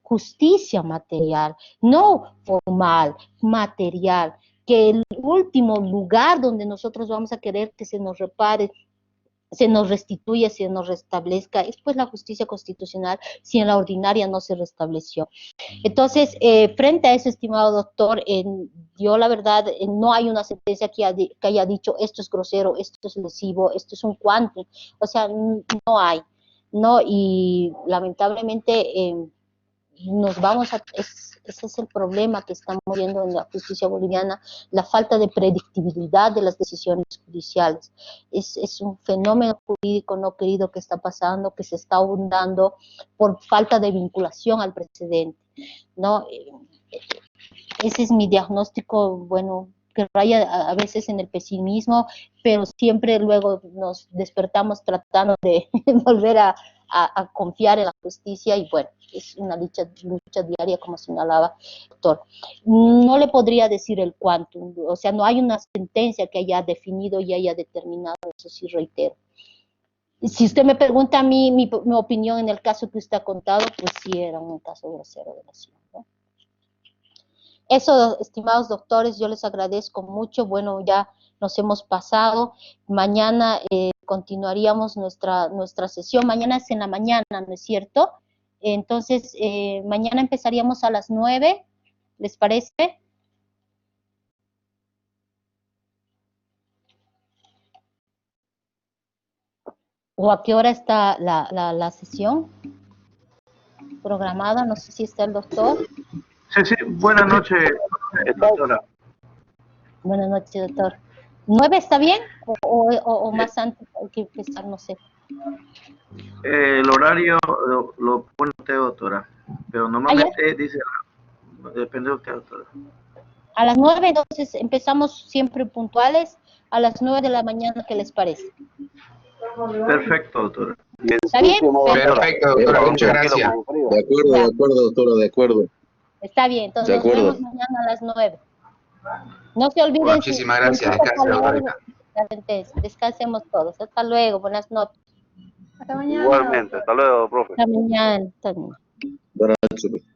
justicia material, no formal, material, que el último lugar donde nosotros vamos a querer que se nos repare, se nos restituya, se nos restablezca, es pues la justicia constitucional, si en la ordinaria no se restableció. Entonces, frente a eso, estimado doctor, yo la verdad, no hay una sentencia que haya dicho esto es grosero, esto es lesivo, esto es un quantum, o sea, no hay, ¿no? Y lamentablemente nos vamos a, ese es el problema que estamos viendo en la justicia boliviana, la falta de predictibilidad de las decisiones judiciales. Es un fenómeno jurídico no querido que está pasando, que se está abundando por falta de vinculación al precedente, ¿no? Ese es mi diagnóstico, bueno, que raya a veces en el pesimismo, pero siempre luego nos despertamos tratando de volver a confiar en la justicia, y bueno, es una lucha diaria, como señalaba el doctor. No le podría decir el quantum, o sea, no hay una sentencia que haya definido y haya determinado, eso sí reitero. Si usted me pregunta a mí mi opinión en el caso que usted ha contado, pues sí era un caso grosero de lesión, ¿no? Eso, estimados doctores, yo les agradezco mucho. Bueno, ya nos hemos pasado. Mañana continuaríamos nuestra sesión. Mañana es en la mañana, ¿no es cierto? Entonces, mañana empezaríamos a las 9, ¿les parece? ¿O a qué hora está la sesión programada? No sé si está el doctor. Sí, buenas noches, doctora. Buenas noches, doctor. ¿9 está bien? ¿O más antes hay que empezar? No sé. El horario lo pone usted, doctora, pero normalmente dice, depende de usted, doctora. A las 9, entonces empezamos siempre puntuales, a las 9 de la mañana, ¿qué les parece? Perfecto, doctora. ¿Está bien? Perfecto, doctora, muchas gracias. De acuerdo, doctora, de acuerdo. Está bien, entonces De nos acuerdo. vemos mañana a las 9. No se olviden. Muchísimas gracias, descanse, doctorita. Descansemos todos. Hasta luego, buenas noches. Igualmente, hasta luego, profe. Hasta mañana. Hasta mañana. Buenas noches.